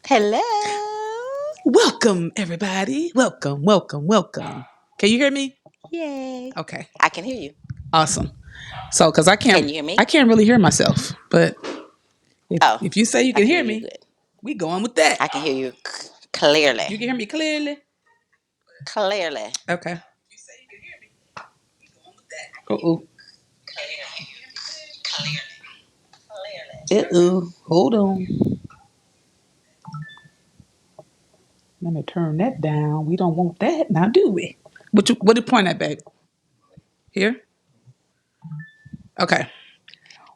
Hello. Welcome, everybody. Welcome. Can you hear me? Yay. Okay, I can hear you. awesome. So, because I Can can't, you hear I me? can't really hear myself, but if Oh, if you say you I can can hear hear you me, good. we going with that. I can hear you clearly. You can hear me clearly. Clearly. Okay. Uh-oh. Uh-oh. Hold on. Let me turn that down. We don't want that now, do we? What did point at, babe? Here. Okay.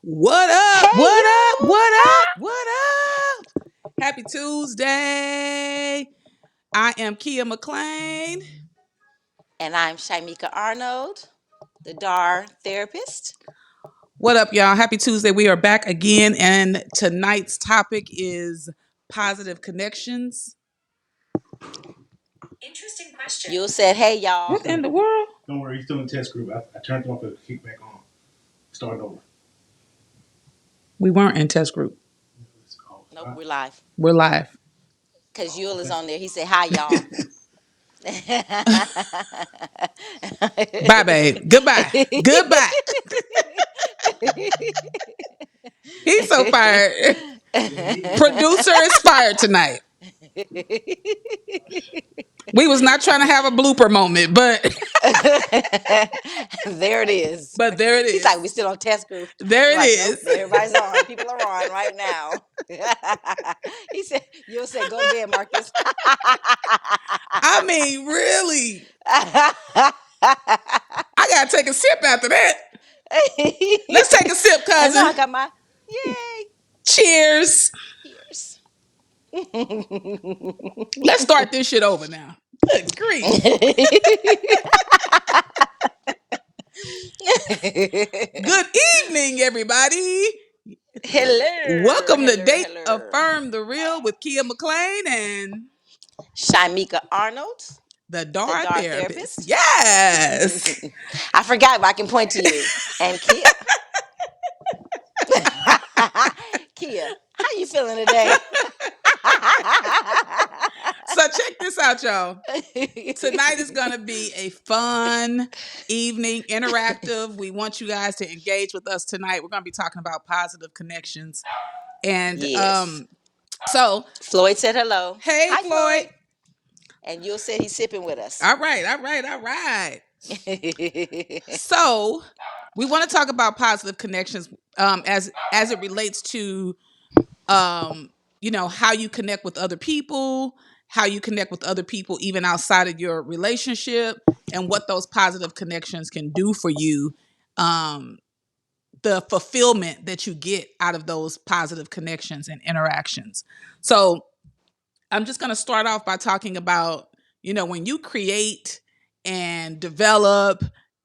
What up? Hey, What up? yo. What up? What up? Happy Tuesday. I am Kia McLean. And I'm Shamika Arnold, the DAR therapist. What up, y'all? Happy Tuesday. We are back again, and tonight's topic is positive connections. Interesting question. You said, hey, y'all. What in the world? Don't worry, he's still in the test group. I turned him off and kick back on. Starting over. We weren't in test group. Nope, we're live. We're live. Because Yul is on there. He said, hi, y'all. Bye, babe. Goodbye. Goodbye. He's so fired. Producer is fired tonight. We was not trying to have a blooper moment, but There it is. but there it He's is. like, we still on test group. There We're it like, nope, is. everybody's on. People are on right now. He said, you said, go to bed, Marcus. I mean, really. I gotta take a sip after that. Let's take a sip, And now I cousin. got my, yay, Cheers. cheers. Let's start this shit over now. Good grief. Good evening, everybody. Hello, Welcome to hello, Date hello. Affirm the Real with Kia McLean and Shamika Arnold, the the Dar DAR Therapist. therapist. Yes. I forgot, but I can point to you. And Kia. Kia, how you feeling today? So check this out, y'all. Tonight is going to be a fun evening, interactive. We want you guys to engage with us tonight. We're going to be talking about positive connections. And Yes. so, Floyd said hello. hey, Hi, Floyd. Floyd. And you said he's sipping with us. All right. So, we want to talk about positive connections as it relates to how you connect with other people, how you connect with other people even outside of your relationship, and what those positive connections can do for you. Um, the fulfillment that you get out of those positive connections and interactions. So, I'm just going to start off by talking about, when you create and develop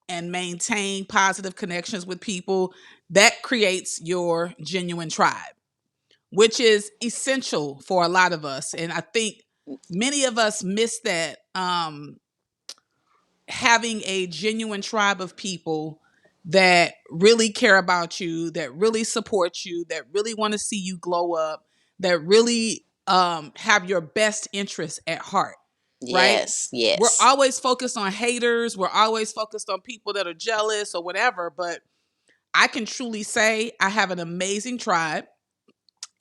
and maintain positive connections with people, that creates your genuine tribe, which is essential for a lot of us. And I think many of us miss that, having a genuine tribe of people that really care about you, that really support you, that really want to see you glow up, that really have your best interests at heart, right? Yes, We're yes. always focused on haters. We're always focused on people that are jealous or whatever. But I can truly say I have an amazing tribe,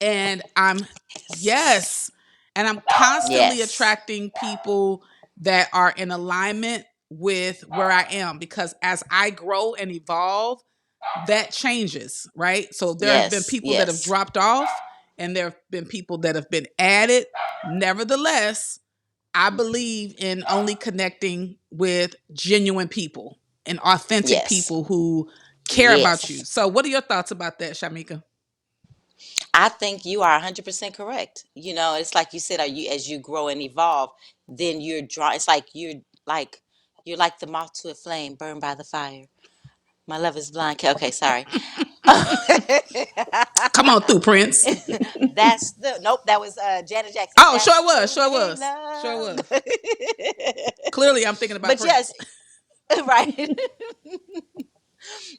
and yes, and I'm constantly Yes. attracting people that are in alignment with where I am, because as I grow and evolve, that changes, right? So there have been Yes, people that have yes. dropped off and there have been people that have been added. Nevertheless, I believe in only connecting with genuine people and authentic Yes. people who care about you. Yes. So what are your thoughts about that, Shamika? I think you are 100% correct. It's like you said, are you as you grow and evolve, then you're drawn. It's like you're like the moth to a flame burned by the fire. My love is blind. Okay, sorry. Come on through, Prince. That's the nope. That was Janet Jackson. Oh, That's sure it the was. Sure it way was. Sure it love. was. Clearly, I'm thinking about But Prince. yes, right.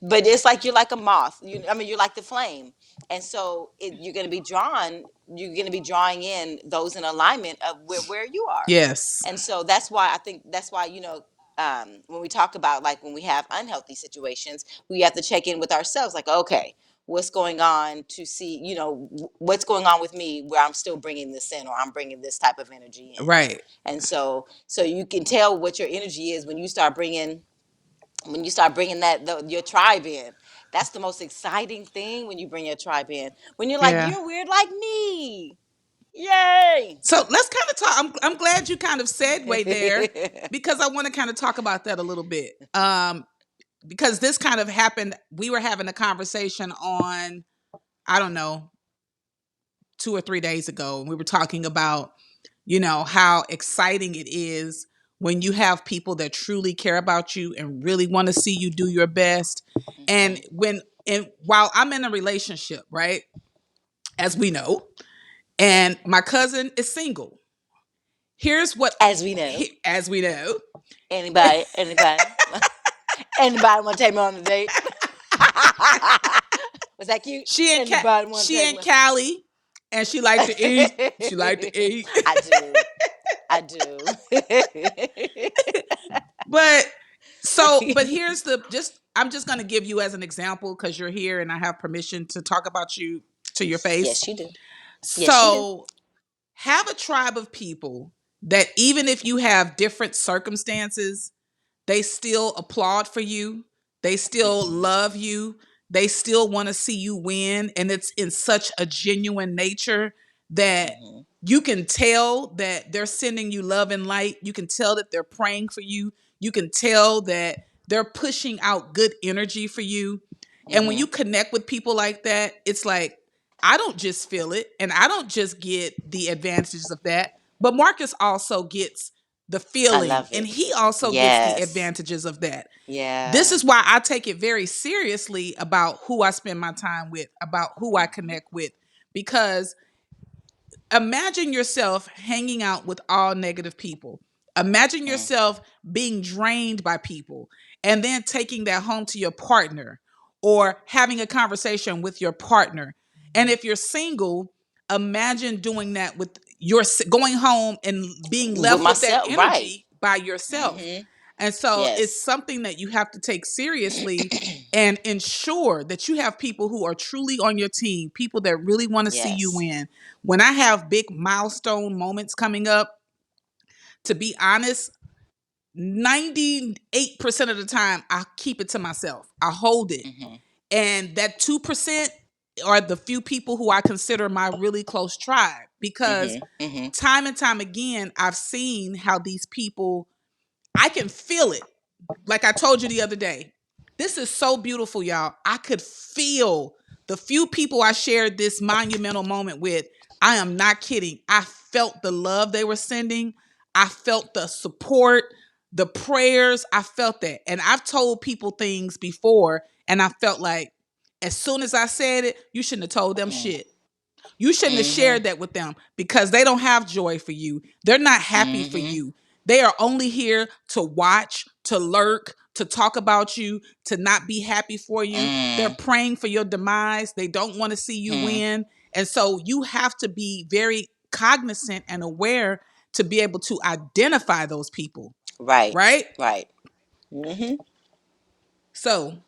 but it's like you're like a moth. I mean, you're like the flame, and so you're going to be drawn. You're going to be drawing in those in alignment of where you are, Yes. and so that's why I think that's why when we talk about like when we have unhealthy situations, we have to check in with ourselves. Like, okay, what's going on to see, what's going on with me where I'm still bringing this in, or I'm bringing this type of energy in, Right. and so you can tell what your energy is when you start bringing your tribe in. That's the most exciting thing, when you bring your tribe in, when you're like, Yeah. you're weird like me, yay. So let's kind of talk. I'm glad you kind of segued there, because I want to kind of talk about that a little bit. Because this kind of happened. We were having a conversation on, I don't know, 2 or 3 days ago, and we were talking about, how exciting it is when you have people that truly care about you and really want to see you do your best. And Hmm. while I'm in a relationship, right, as we know, and my cousin is single. Here's what, As we know. as we know, Anybody anybody want to take me on a date? Was that cute? Anybody want to she take in me? Cali, and she like to eat. She like to eat. I do. I do. But but here's the just I'm just going to give you as an example, because you're here and I have permission to talk about you to your face. Yes, you do. Yes, you do. So have a tribe of people that, even if you have different circumstances, they still applaud for you. They still Hmm. love you. They still want to see you win. And it's in such a genuine nature that Hmm. you can tell that they're sending you love and light. You can tell that they're praying for you. You can tell that they're pushing out good energy for you. And when Hmm. you connect with people like that, it's like, I don't just feel it and I don't just get the advantages of that, but Marcus also gets the I feeling love and it. he also gets the Yes. advantages of that. This Yeah. is why I take it very seriously about who I spend my time with, about who I Hmm. connect with, because imagine yourself hanging out with all negative people. Imagine Hmm. yourself being drained by people and then taking that home to your partner, or having a conversation with your partner. And if you're single, imagine doing that with your going home and being With left with that myself, right. energy by yourself. Hmm. And so it's Yes. something that you have to take seriously and ensure that you have people who are truly on your team, people that really want to see you Yes. win. When I have big milestone moments coming up, to be honest, 98% of the time I keep it to myself. I hold it. Hmm. And that 2% are the few people who I consider my really close tribe, because Hmm. Hmm. time and time again I've seen how these people, I can feel it. Like I told you the other day, this is so beautiful, y'all. I could feel the few people I shared this monumental moment with. I am not kidding. I felt the love they were sending. I felt the support, the prayers. I felt that. And I've told people things before, and I felt like, as soon as I said it, you shouldn't have told them shit. You shouldn't have Hmm. shared that with them, because they don't have joy for you. They're not happy for Hmm. you. They are only here to watch, to lurk, to talk about you, to not be happy for you. They're Hmm. praying for your demise. They don't want to see you Hmm. win. And so you have to be very cognizant and aware to be able to identify those people, Right. right? Right. Hmm. So,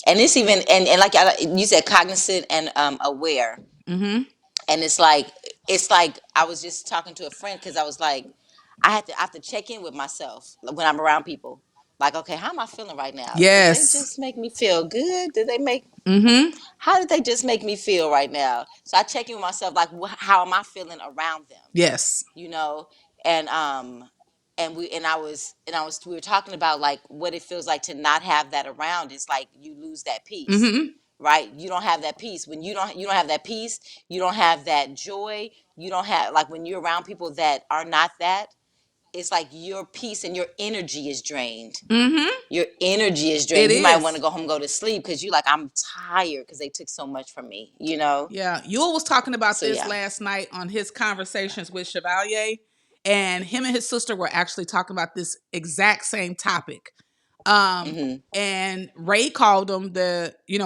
And it's even and like you said, cognizant and aware. mm-hmm. And it's like I was just talking to a friend, because I was like, I have to check in with myself when I'm around people. Like, okay, how am I feeling right now? Did they Yes. just make me feel good? Did they make Mm-hmm. How did they just make me feel right now? So I check in with myself, like, how am I feeling around them? Yes. You know, and I was we were talking about like what it feels like to not have that around. It's like you lose that peace, Mm-hmm. right? You don't have that peace. When you don't have that peace, you don't have that joy. You don't have, like, when you're around people that are not that, it's like your peace and your energy is drained. Mm-hmm. Your energy is It drained. You might want to is. go home and go to sleep, because you like, I'm tired because they took so much from me. Yeah, Yule was talking about So this yeah. last night on his conversations with Chevalier, and him and his sister were actually talking about this exact same topic. Um, Mm-hmm. and Ray called them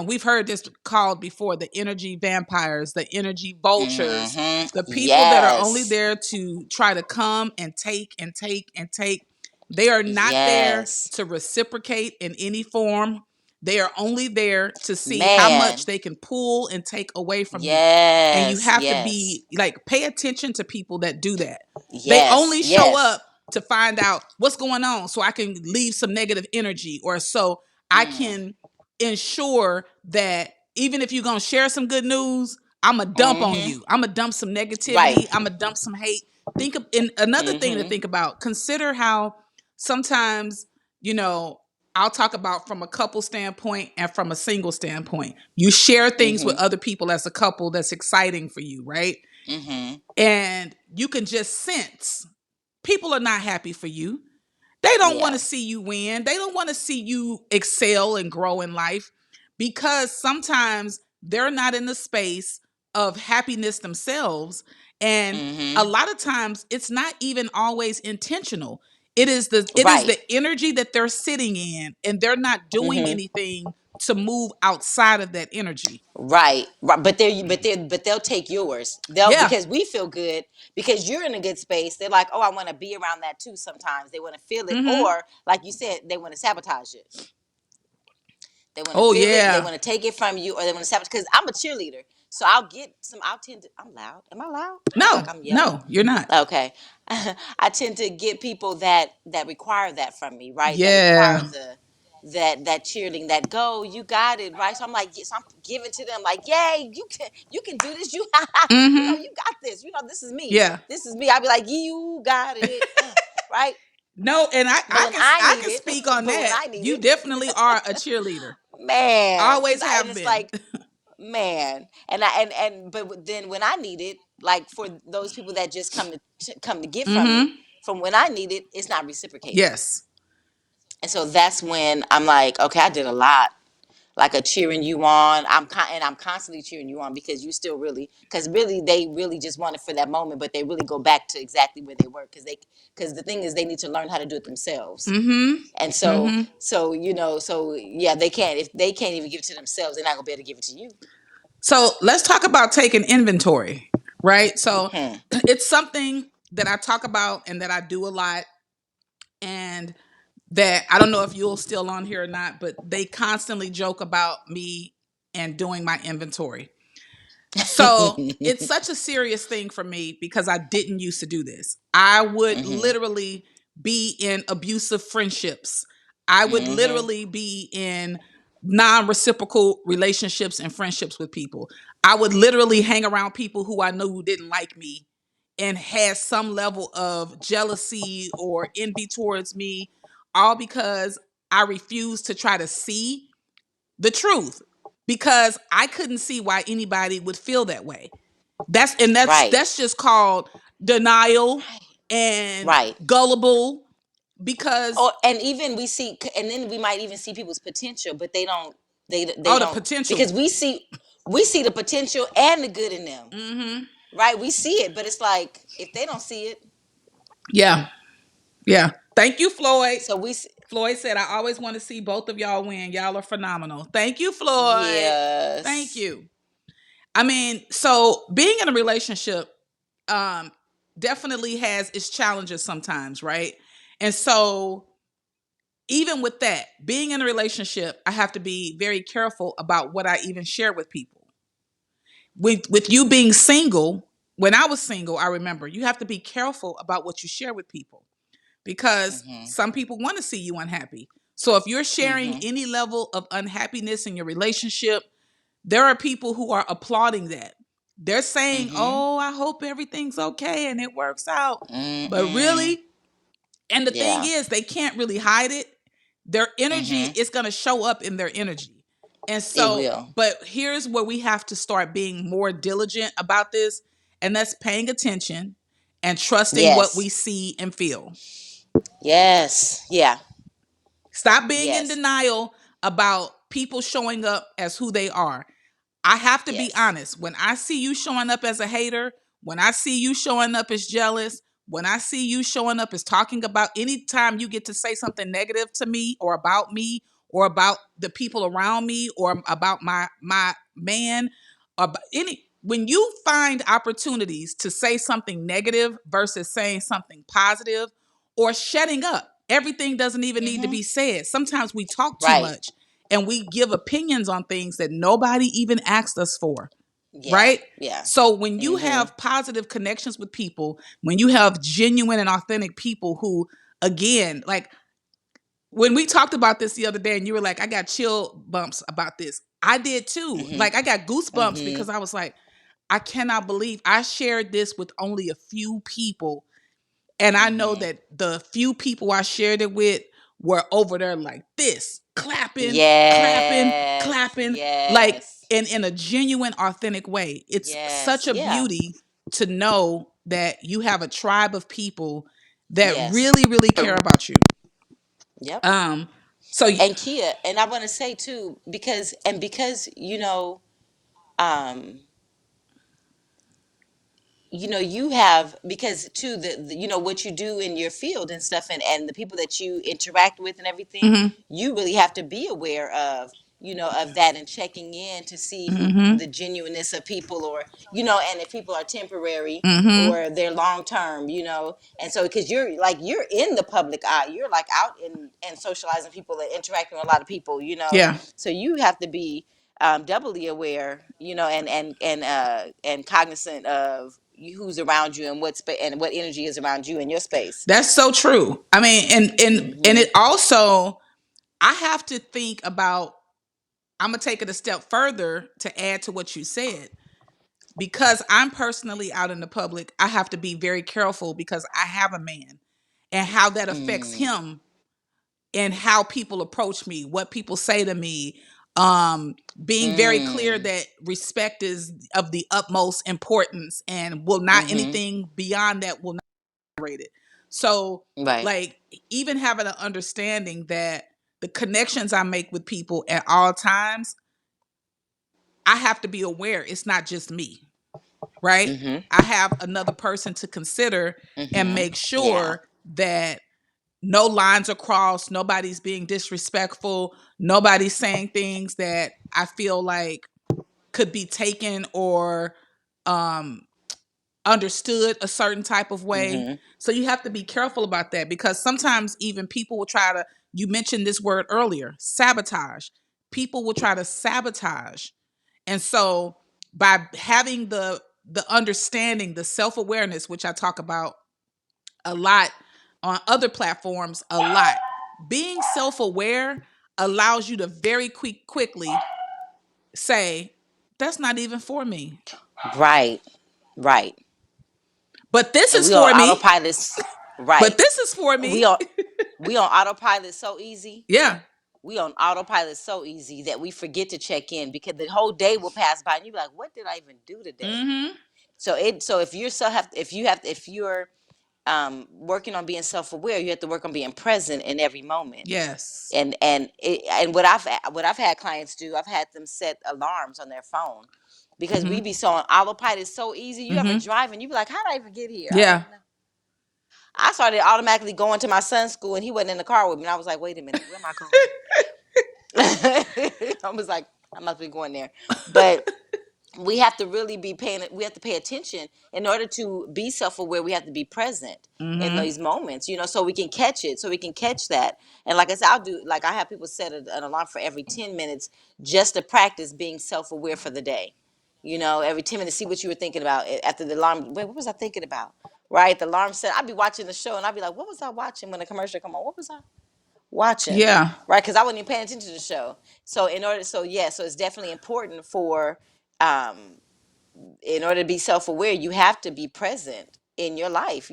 we've heard this called before, the energy vampires, the energy vultures, Mm-hmm. the people that are only Yes. there to try to come and take and take and take. They are not there Yes. to reciprocate in any form. They are only there to see how much Man. they can pull and take away from you. And you Yes. have to Yes. be like, pay attention to people that do that. They Yes. only show Yes. up to find out what's going on so I can leave some negative energy, or so I Mm. can ensure that even if you're going to share some good news, I'm going to dump on Mm-hmm. you. I'm going to dump some Right. negativity. I'm going to dump some hate. Think of, and another thing to Mm-hmm. think about, consider how sometimes, you know, I'll talk about from a couple standpoint and from a single standpoint. You share things with Mm-hmm. other people as a couple that's exciting for you, right? Mm-hmm. And you can just sense people are not happy for you. They don't want Yeah. to see you win. They don't want to see you excel and grow in life, because sometimes they're not in the space of happiness themselves. And a Mm-hmm. lot of times it's not even always intentional. It is Right. the energy that they're sitting in, and they're not doing Mm-hmm. anything to move outside of that energy. Right, right, but they'll take yours. They'll Yeah. because we feel good because you're in a good space. They're like, oh, I want to be around that too. Sometimes they want to feel it, Mhm. or like you said, they want to sabotage it. They want to Oh feel it. They yeah. want to take it from you, or they want to sabotage. Because I'm a cheerleader, so I'll get some. I'll tend to. I'm loud. Am I loud? I feel like No. I'm yelling. No, you're not. Okay, I tend to get people that require that from me, right? That require Yeah. that cheerleading, that go, you got it, right? So I'm like, yes, I'm giving to them, like, yay, you can do this, Mhm. you got this, this is me, Yeah. this is me. I'll be like, you got it, right? No, and I, But I when can I I need can it, speak on but when that. I need You it, definitely are a cheerleader. man, Always and have it's been. like, man, but then when I need it, like for those people that just come to get from me, Mhm. from when I need it, it's not reciprocated. Yes. And so that's when I'm like, okay, I did a lot, like a cheering you on. I'm constantly cheering you on because you still really, because really they really just want it for that moment, but they really go back to exactly where they were because the thing is they need to learn how to do it themselves. Mhm. And so Mhm. so yeah, they can't, if they can't even give it to themselves, they're not gonna be able to give it to you. So let's talk about taking inventory, right? So Hmm. it's something that I talk about and that I do a lot, and that I don't know if you're still on here or not, but they constantly joke about me and doing my inventory. So it's such a serious thing for me because I didn't used to do this. I would Mm-hmm. literally be in abusive friendships. I would Mm-hmm. literally be in non-reciprocal relationships and friendships with people. I would literally hang around people who I knew didn't like me and had some level of jealousy or envy towards me, all because I refused to try to see the truth, because I couldn't see why anybody would feel that way. That's Right. that's just called denial Right. and Right. gullible, because Or and even we see, and then we might even see people's potential, but they oh, the don't, potential. because we see the potential and the good in them, Mhm. right? We see it, but it's like if they don't see it, Yeah. Yeah. Thank you, Floyd. so Floyd said, I always want to see both of y'all win. Y'all are phenomenal. Thank you, Floyd. Thank yes, you. I mean, so being in a relationship um definitely has its challenges sometimes, right? And so even with that, being in a relationship, I have to be very careful about what I even share with people. With you being single, when I was single, I remember you have to be careful about what you share with people, because mm-hmm, some people want to see you unhappy. So if you're sharing mm-hmm, any level of unhappiness in your relationship, there are people who are applauding that. They're saying, mm-hmm, "Oh, I hope everything's okay and it works out." But mm-mm, really, and the thing yeah, is, they can't really hide it. Their energy mm-hmm, is going to show up in their energy. And it so, will, but here's where we have to start being more diligent about this, and that's paying attention and trusting what we yes, see and feel. yes, yeah, Stop being in yes, denial about people showing up as who they are. I have to be yes, honest. When I see you showing up as a hater, when I see you showing up as jealous, when I see you showing up is talking about, anytime you get to say something negative to me or about the people around me or about my man, or any, when you find opportunities to say something negative versus saying something positive or shutting up. Everything doesn't even need to Mm-hmm. be said. Sometimes we talk too Right. much and we give opinions on things that nobody even asked us for, Yeah. right? Yeah. So when you Mm-hmm. have positive connections with people, when you have genuine and authentic people who, again, like when we talked about this the other day and you were like, I got chill bumps about this. I did too. Mm-hmm. Like I got goosebumps Mm-hmm. because I was like, I cannot believe I shared this with only a few people. And I know Mm-hmm. that the few people I shared it with were over there like this, clapping, clapping, Yes. clapping, like Yes. in a genuine, authentic way. It's such Yes. a Yeah. beauty to know that you have a tribe of people that Yes. really, really care about you. Yep. Um, so And Kia, and I want to say too, because um, you have, because too what you do in your field and stuff, and the people that you interact with and everything, mhm, you really have to be aware of, of that, and checking in to see who mhm, the genuineness of people, or and if people are temporary mhm, or they're long term, and so because you're in the public eye, you're like out and socializing people and interacting with a lot of people, yeah. so you have to be doubly aware, and cognizant of who's around you, and and what energy is around you in your space. That's so true. I mean, and Hmm. it also, I have to think about, I'm gonna take it a step further to add to what you said. Because I'm personally out in the public, I have to be very careful because I have a man and how that affects Mm. him and how people approach me, what people say to me. Um, being very clear Mm. that respect is of the utmost importance and will not, Hmm. anything beyond that will not be tolerated. So, Right. like, even having an understanding that the connections I make with people at all times, I have to be aware it's not just me, right? Hmm. I have another person to consider and Hmm. make Yeah. sure that no lines are crossed, nobody's being disrespectful, nobody's saying things that I feel like could be taken or um understood a certain type of way. Hmm. So you have to be careful about that because sometimes even people will try to, you mentioned this word earlier, sabotage. People will try to sabotage. And so by having the understanding, the self-awareness, which I talk about a lot on other platforms, a lot. Being self-aware allows you to very quickly say, that's not even for me. Right. Right. But this And is we on for me. autopilot. But Right. this is for We me. on we on autopilot so easy. Yeah. We on autopilot so easy that we forget to check in, because the whole day will pass by and you be like, what did I even do today? Mm-hmm. So if you're so have if you're working on being self-aware, you have to work on being present in every moment. Yes. And what I've had clients do, I've had them set alarms on their phone, because we Mm-hmm. be so on autopilot so easy. You ever Mm-hmm. drive and you be like, how did I even get here? I don't Yeah. even know. I started automatically going to my son's school and he wasn't in the car with me, and I was like, wait a minute, where am I going? I was like, I must be going there. But we have to really be paying we have to pay attention. In order to be self-aware, we have to be present in Mm-hmm. these moments, so we can catch it, so we can catch that. And like I said, I have people set an alarm for every 10 minutes, just to practice being self-aware for the day. Every 10 minutes, see what you were thinking about after the alarm. Wait, what was I thinking about? Right, the alarm set. I'd be watching the show and I'd be like, what was I watching when the commercial come on? What was I watching? Yeah. Right, because I wasn't even paying attention to the show. So it's definitely important for um in order to be self-aware, you have to be present in your life.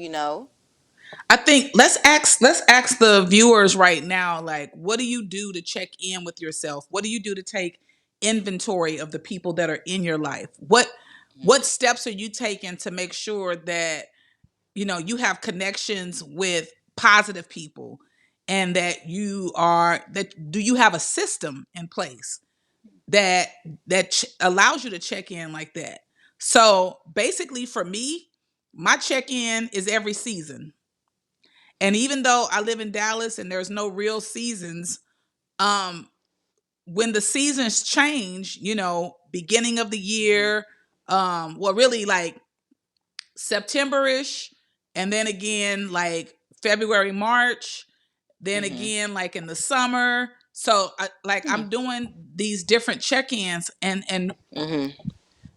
I think let's ask the viewers right now, like, what do you do to check in with yourself? What do you do to take inventory of the people that are in your life? What steps are you taking to make sure that you have connections with positive people and that do you have a system in place that allows you to check in like that? So basically for me, my check-in is every season. And even though I live in Dallas and there's no real seasons, um, when the seasons change, beginning of the Mhm. year, well, really like September-ish, and then again like February, March, then Mhm. again like in the summer. So Hmm. I'm doing these different check-ins and Mhm.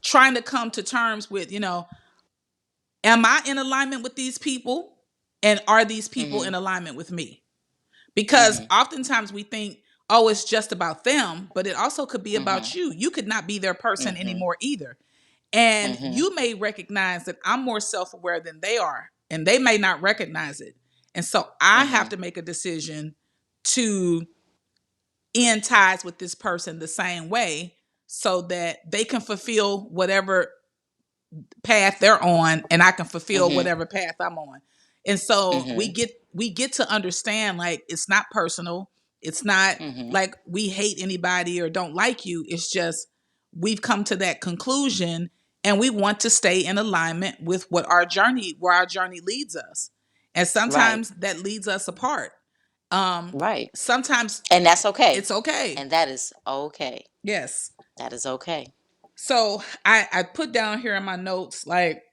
trying to come to terms with, am I in alignment with these people? And are these people in Mhm. alignment with me? Because Mhm. oftentimes we think, oh, it's just about them, but it also could be Mhm. about you. You could not be their person Mhm. anymore either. And Mhm. you may recognize that I'm more self aware than they are, and they may not recognize it. And so I have Mhm. to make a decision to end ties with this person the same way so that they can fulfill whatever path they're on and I can fulfill Mhm. whatever path I'm on. And so we Mhm. get to understand, like, it's not personal. It's not Mhm. like we hate anybody or don't like you. It's just we've come to that conclusion and we want to stay in alignment with where our journey leads us. And Right. sometimes that leads us apart. Um Right. Sometimes And that's okay. it's okay. And that is okay. Yes. That is okay. So I put down here in my notes, like,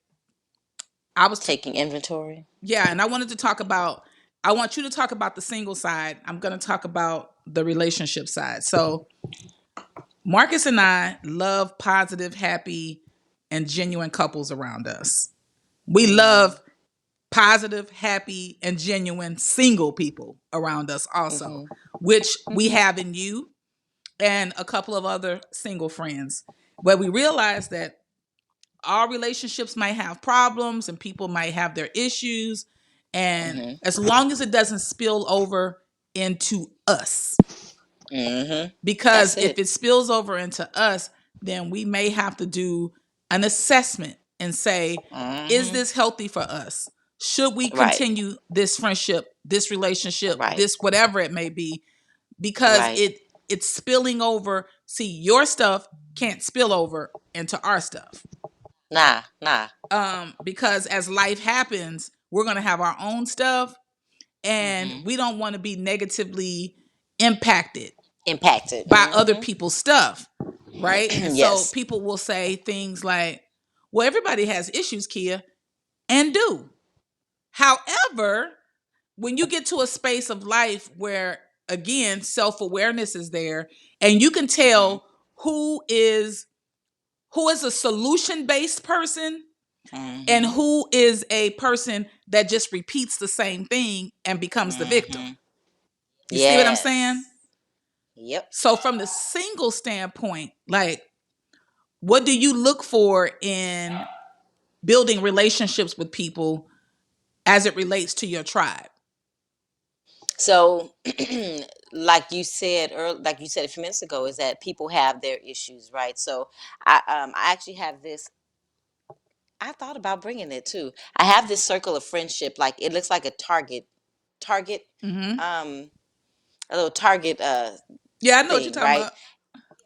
I was Taking inventory. yeah, and I want you to talk about the single side. I'm going to talk about the relationship side. So, Marcus and I love positive, happy, and genuine couples around us. We Mhm. love positive, happy, and genuine single people around us also, Mhm. which we Mhm. have in you and a couple of other single friends. But we realize that all relationships might have problems and people might have their issues. And Mhm. as long as it doesn't spill over into us, Mhm. because That's if it. it spills over into us, then we may have to do an assessment and say, is Mhm. this healthy for us? Should we Right. continue this friendship, this relationship, Right. this whatever it may be? Because Right. it's spilling over. See, your stuff can't spill over into our stuff. Nah. Nah. Because as life happens, we're going to have our own stuff and Mhm. we don't want to be negatively impacted Impacted. by other Mhm. people's stuff, right? And so Yes. people will say things like, well, everybody has issues, Kia, and do. However, when you get to a space of life where, again, self-awareness is there and you can Mhm. tell who is a solution-based person and Mhm. who is a person that just repeats the same thing and becomes the victim. Mhm. You see what I'm saying? Yes. Yep. So from the single standpoint, like, what do you look for in building relationships with people as it relates to your tribe? So, like you said a few minutes ago, is that people have their issues, right? So, I actually have this. I thought about bringing it too. I have this circle of friendship, like it looks like a target, Mm-hmm. um, a little target Yeah, I know what you're thing, talking right? about.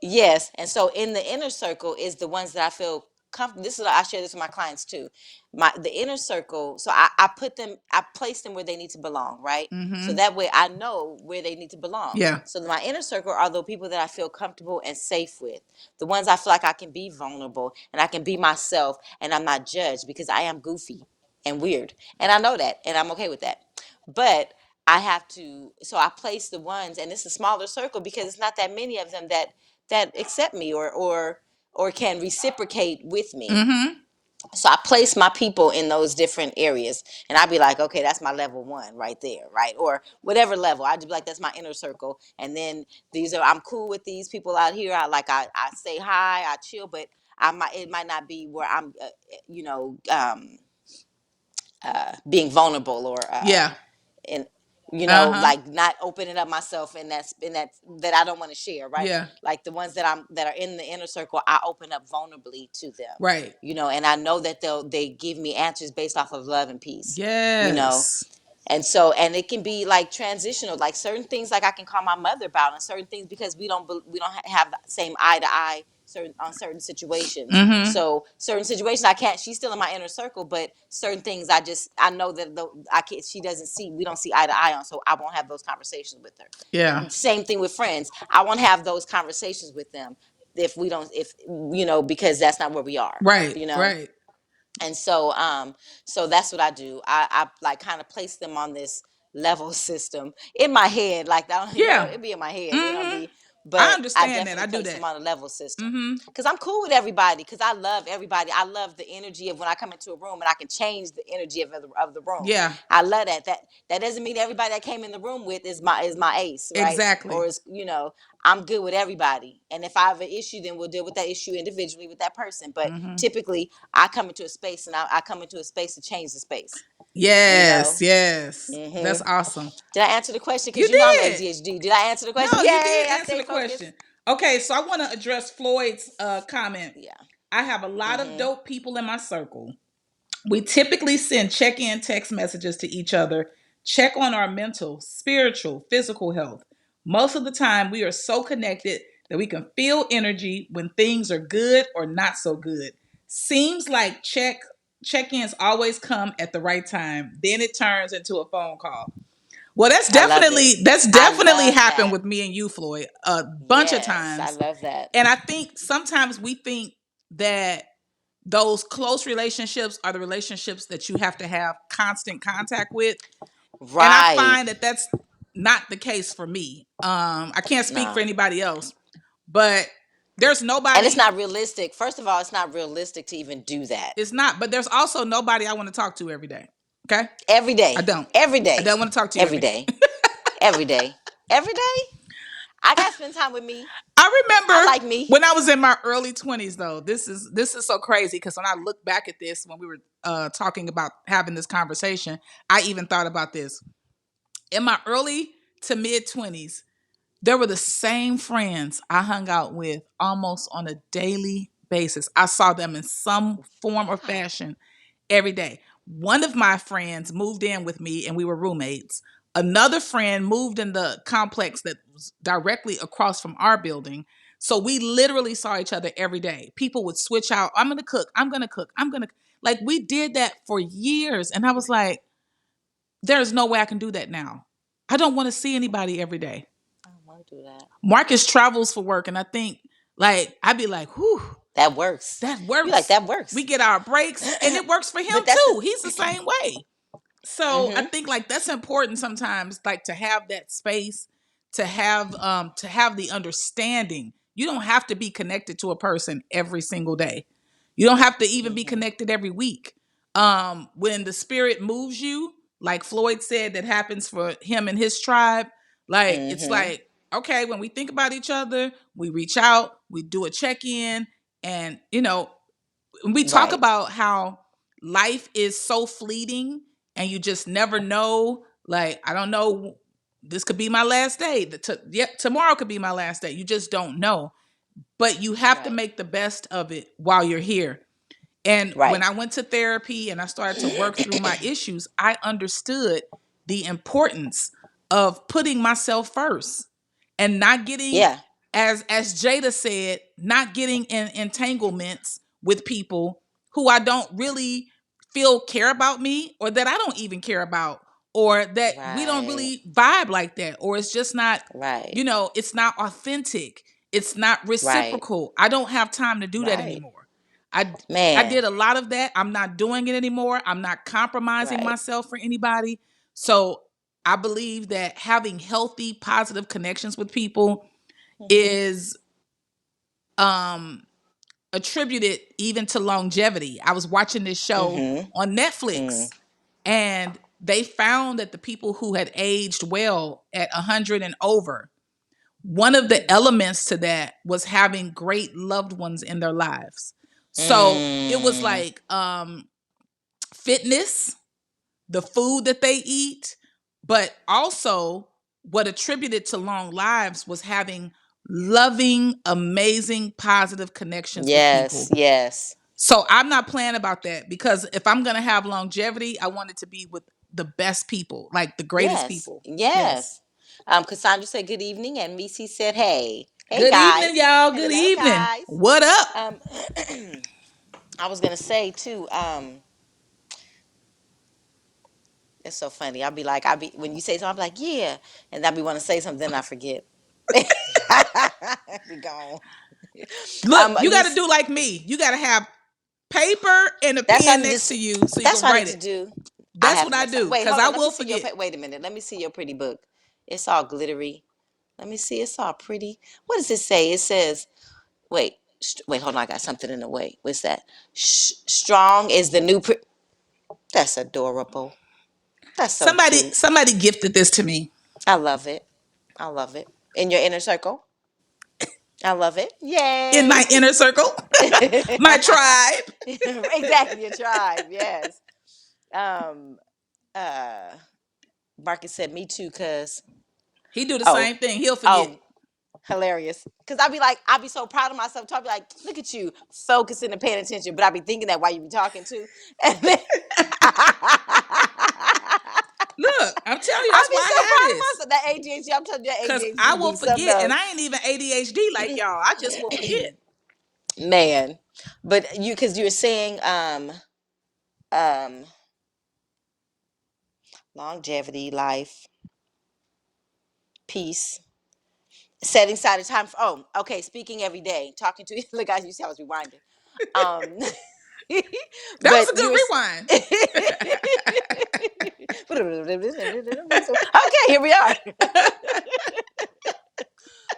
Yes, and so in the inner circle is the ones that I feel comfortable. This is I share this with my clients too. The inner circle. So I place them where they need to belong, right? So Mm-hmm. that way I know where they need to belong. Yeah. So my inner circle are the people that I feel comfortable and safe with. The ones I feel like I can be vulnerable and I can be myself and I'm not judged because I am goofy and weird, and I know that, and I'm okay with that. But I have to. So I place the ones, and it's a smaller circle because it's not that many of them that accept me or can reciprocate with me. Mm-hmm. So I place my people in those different areas, and I'd be like, okay, that's my level one right there, right? Or whatever level. I'd be like, that's my inner circle, and then I'm cool with these people out here. I say hi, I chill, but it might not be where I'm, you know, being vulnerable or Yeah. and Uh-huh. like not opening up myself that I don't want to share, right? Yeah. Like the ones that are in the inner circle, I open up vulnerably to them, Right. and I know that they give me answers based off of love and peace, you know Yes. and so, and it can be like transitional, like certain things, like I can call my mother about, and certain things because we don't have the same eye to eye certain situations. Mm-hmm. So certain situations I can't. She's still in my inner circle, but certain things I know that I can't. She doesn't see. We don't see eye to eye on. So I won't have those conversations with Yeah. her. Same thing with friends. I won't have those conversations with them if we don't. If because that's not where we are. Right. You know. Right. And so that's what I do. I like kind of place them on this level system in my head, like that, Yeah. it'd be in my head, Mm-hmm. be, I but I understand that. I definitely do place that. them on a level system. Mm-hmm. Because I'm cool with everybody, because I love everybody. I love the energy of when I come into a room and I can change the energy of the room. Yeah. I love that doesn't mean everybody that came in the room with is my ace, right? Exactly. Or I'm good with everybody. And if I have an issue, then we'll deal with that issue individually with that person. But Mm-hmm. typically, I come into a space and I come into a space to change the space. You Yes. know. Yes. That's Hmm. awesome. Did I answer the question? You Because I'm did. ADHD. Did I answer the question? No, you did Yay! I answer stay the focused. question. Okay, so I want to address Floyd's comment. Yeah. I have a lot of Hmm. dope people in my circle. We typically send check in text messages to each other, check on our mental, spiritual, physical health. Most of the time, we are so connected that we can feel energy when things are good or not so good. Seems like check-ins always come at the right time. Then it turns into a phone call. Well, that's I love it. definitely that's I definitely love happened that. with me and you, Floyd, a bunch of Yes, I times. love that. And I think sometimes we think that those close relationships are the relationships that you have to have constant contact with, and I Right. find that that's not the case for me. I can't speak for No. anybody else, but there's And it's nobody. not realistic. First of all, it's not realistic to even do that. It's not, but there's also nobody I want to talk to every day. Okay, Every I day. don't. Every I day. don't want to talk to you Every every day. day. Every day. Every day. I gotta spend time with me. I I remember like me. when I was in my early 20s though. This is so crazy because when I look back at this when we were talking about having this conversation, I even thought about this. In my early to mid 20s, there were the same friends I hung out with almost on a daily basis. I saw them in some form or Wow. fashion every day. One of my friends moved in with me and we were roommates. Another friend moved in the complex that was directly across from our building. So we literally saw each other every day. People would switch out. I'm going to cook. I'm going to cook. I'm going to like we did that for years and I was like there's no way I can do that now. I don't want to see anybody every day. I don't want to do that. Marcus travels for work and I think like I'd be like, "Whew, That works. that You like works." that We works. get our breaks and it works for him But that's the too. He's the same way. So I mm-hmm. think like that's important sometimes, like to have that space, to have the understanding. You don't have to be connected to a person every single day. You don't have to even be Mm-hmm. connected every week. When the spirit moves you, like Floyd said, that happens for him and his tribe. Like it's Mm-hmm. like okay, when we think about each other, we reach out, we do a check in, and we talk Right. about how life is so fleeting and you just never know like I don't know this could be my last day tomorrow could be my last day, you just don't know, but you have to Right. make the best of it while you're here. And when Right. I went to therapy and I started to work through my issues, I understood the importance of putting myself first and not getting, Yeah. as Jada said, not getting in entanglements with people who I don't really feel care about me or that I don't even care about or that we don't Right. really vibe like that or it's just not, Right. it's not authentic. It's not Right. reciprocal. I don't have time to do that Right. anymore. I I Man. did a lot of that. I'm not doing it anymore. I'm not compromising Right. myself for anybody. So I believe that having healthy, positive connections with people Mm-hmm. is um attributed even to longevity. I was watching this show Mm-hmm. on Mm. Netflix and they found that the people who had aged well at 100 and over, one of the elements to that was having great loved ones in their lives. So it was Mm. like fitness, the food that they eat, but also what attributed to long lives was having loving, amazing, positive connections with Yes. people. Yes. So I'm not playing about that because if I'm going to have longevity, I want it to be with the best people, like the greatest Yes. people. Yes. Yes. Cassandra said good evening, and Missy said hey. Hey Good evening, guys. y'all. Good Hello evening. guys. What up? Um I was gonna say too, it's so funny. I'll be when you say something, I'm like, yeah. And I'll be wanna say something, then I forget. Be gone. Look, you You got to do like me. You got to have paper and a that's what I pen need next to to you so you that's can what I need write to it. do. I That's have what it I next time. do Wait, because hold I on. Let me will see your forget. wait a minute. Let me see your pretty book. It's all glittery. Let me see. It's all pretty. What does it say? It says, wait, hold on. I got something in the way. What's that? Strong is the new. That's adorable. That's so Somebody, cute. somebody gifted this to me I love it. I love it. In your inner circle. I love it. in Yay. my inner circle, my tribe. Exactly, your tribe. Yes. Um. Uh. Marcus said, "Me too." Cause He do the oh, same thing. He'll forget. oh, hilarious. Cause I'd be so proud of myself. I'd be like, look at you, focusing and paying attention. But I'd be thinking that while you be talking too. And then Look, I'm telling you, I'd that's be why so I have proud of this. myself. That ADHD, I'm telling you, that Cause I ADHD will be something forget, and else. I ain't even ADHD like y'all. I just will forget. Man. But because you were saying, um, longevity, life, peace, setting aside a time for, oh, okay, speaking every day, talking to, look, guys, you see I was rewinding. Um, That was but a you good were, rewind. okay, here we are.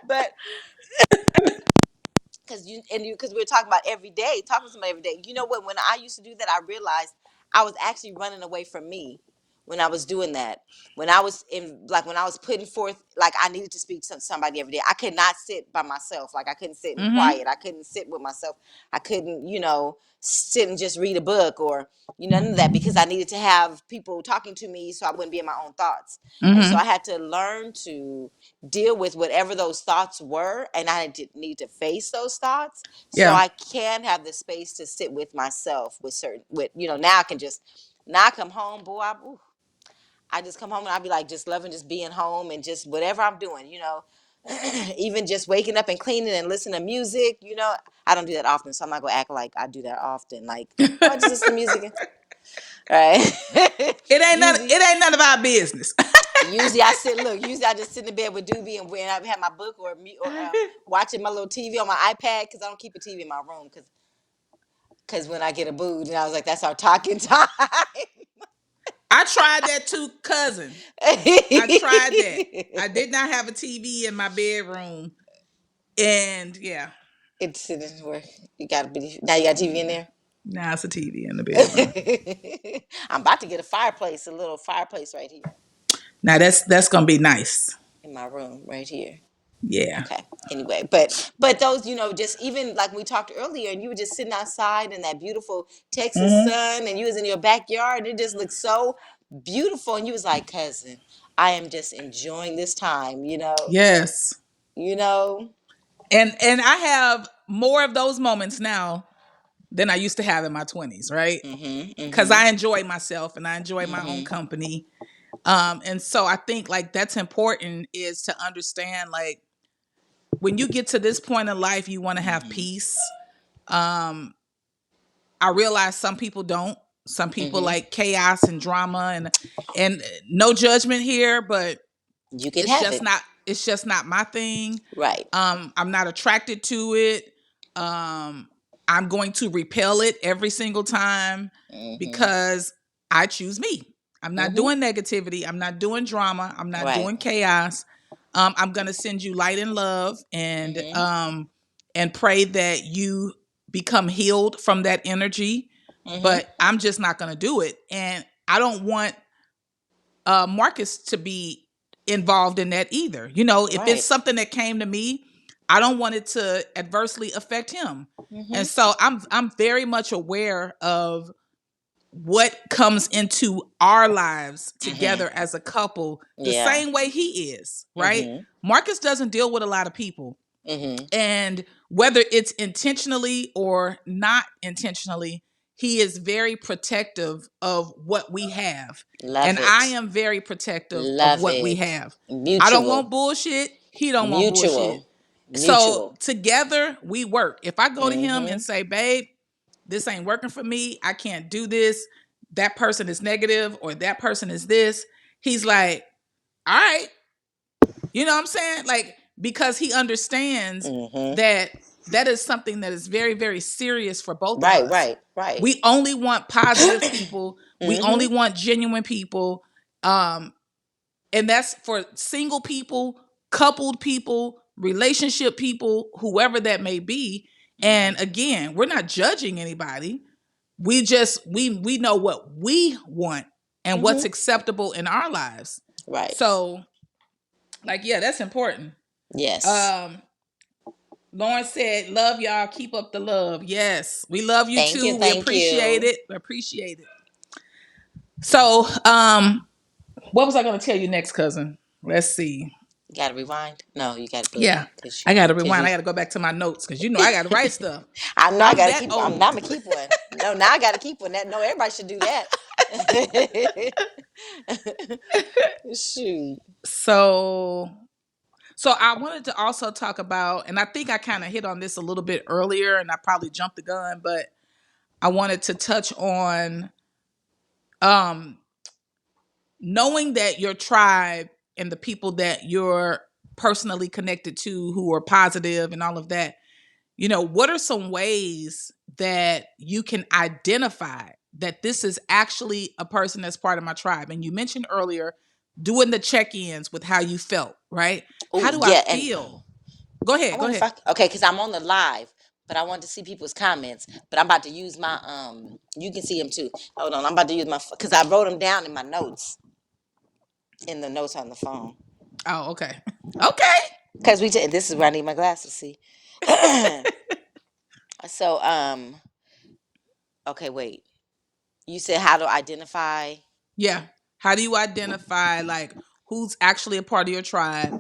But because we were talking about every day, talking to somebody every day. You know what? When I used to do that, I realized I was actually running away from me when I was doing that. When I was when I was putting forth, like I needed to speak to somebody every day. I could not sit by myself. Like I couldn't sit in Mm-hmm. quiet. I couldn't sit with myself. I couldn't, sit and just read a book or none of that because I needed to have people talking to me so I wouldn't be in my own thoughts. And so Mm-hmm. I had to learn to deal with whatever those thoughts were, and I did need to face those thoughts so Yeah. I can have the space to sit with myself with certain with now I can just now I come home, boy. I just come home and I be like just loving just being home and just whatever I'm doing, even just waking up and cleaning and listening to music. I don't do that often, so I'm not gonna act like I do that often. Like, oh, I just listen to music, right? It ain't none. usually, It ain't none of our business. usually I sit. Look, usually I just sit in the bed with Doobie and when I have my book or me or watching my little TV on my iPad because I don't keep a TV in my room because when I get a booed and I was like, that's our talking time. I tried that too, cousin. I tried that. I did not have a TV in my bedroom, and yeah, It's didn't work. You gotta be now. You got TV in yeah. there. Now it's a TV in the bedroom. I'm about to get a fireplace, a little fireplace right here Now that's gonna be nice. in my room, right here. Yeah. Okay. Anyway, but those, just even like we talked earlier, and you were just sitting outside in that beautiful Texas Mm-hmm. sun, and you was in your backyard, and it just looked so beautiful, and you was like, cousin, I am just enjoying this time, Yes. you know. And I have more of those moments now than I used to have in my 20s, right? Mhm. Because Mhm. I enjoy myself and I enjoy my own Mhm. company. And so I think like that's important is to understand like when you get to this point in life, you want to have Mhm. peace. Um, I realize some people don't. Some people Mhm. like chaos and drama and no judgment here, but You can have it. it's just not my thing. Right. I'm not attracted to it. Um, I'm going to repel it every single time Mhm. because I choose me. I'm not Mhm. doing negativity. I'm not doing drama. I'm not Right. doing chaos. I'm gonna send you light and love Mhm. and pray that you become healed from that energy. Mhm. But I'm just not gonna do it. And I don't want Marcus to be involved in that either. If it's Right. something that came to me, I don't want it to adversely affect him. And Mhm. so I'm very much aware of what comes into our lives Mhm. together as a couple the Yeah. same way he is, right? Mhm. Marcus doesn't deal with a lot of people. Mhm. And whether it's intentionally or not intentionally, he is very protective of what we have. Love And I it. am very protective of Love what we it. have. I don't Mutual. want bullshit. He don't want bullshit. Mutual. So Mutual. together we work. If I go to him and Mm-hmm. say, babe, this ain't working for me, I can't do this, that person is negative or that person is this, he's like, all right. You know what I'm saying? Like, because he understands Mm-hmm. that that is something that is very, very serious for both of Right, us. right, right. We only want positive people. We only Mm-hmm. want genuine people. Um, and that's for single people, coupled people, relationship people, whoever that may be. And Mm-hmm. again, we're not judging anybody. We know what we want and what's Mm-hmm. acceptable in our lives. Right. So, like, yeah, that's important. Yes. Um, Lauren said, "Love y'all. Keep up the love." Yes, we love you Thank you. too. We Thank appreciate you. it. We appreciate it. So, what was I going to tell you next, cousin? Let's see. You gotta rewind. No, you gotta go Yeah, back because I got to cause rewind. I got to go back to my notes because I got to write stuff. I know I I'm gotta that keep. I'm old. gonna keep one. No, now I gotta keep one. That no, everybody should do that. Shoot. So, so I wanted to also talk about, and I think I kind of hit on this a little bit earlier, and I probably jumped the gun, but I wanted to touch on um knowing that your tribe and the people that you're personally connected to who are positive and all of that, what are some ways that you can identify that this is actually a person that's part of my tribe? And you mentioned earlier doing the check-ins with how you felt, right? How Oh do I yeah, and feel? Go I ahead, go wonder if ahead. I okay because I'm on the live, but I want to see people's comments. But I'm about to use my You can see them too. Hold on, I'm about to use my because I wrote them down in my notes in the notes on the phone. Oh, okay. Okay. Because this is where I need my glasses. See. So okay, wait. You said how to identify. Yeah. How do you identify like who's actually a part of your tribe?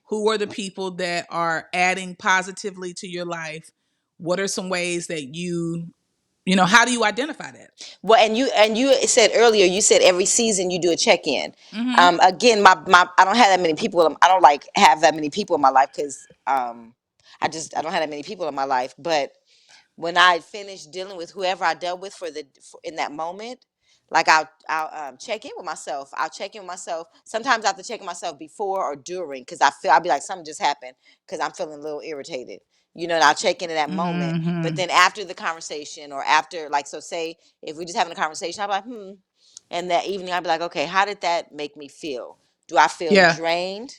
Who are the people that are adding positively to your life? What are some ways that how do you identify that? Well, and you said earlier, you said every season you do a check in. Mm-hmm. Again, my I don't have that many people. I don't like have that many people in my life because I don't have that many people in my life. But when I finish dealing with whoever I dealt with in that moment, like I'll check in with myself. I'll check in with myself. Sometimes I have to check in myself before or during because I'll be like something just happened because I'm feeling a little irritated. And I'll check in that moment. But Mm-hmm. then after the conversation or after like so say if we're just having a conversation, I'll be like, And that evening I'll be like, okay, how did that make me feel? Do I feel Yeah. drained?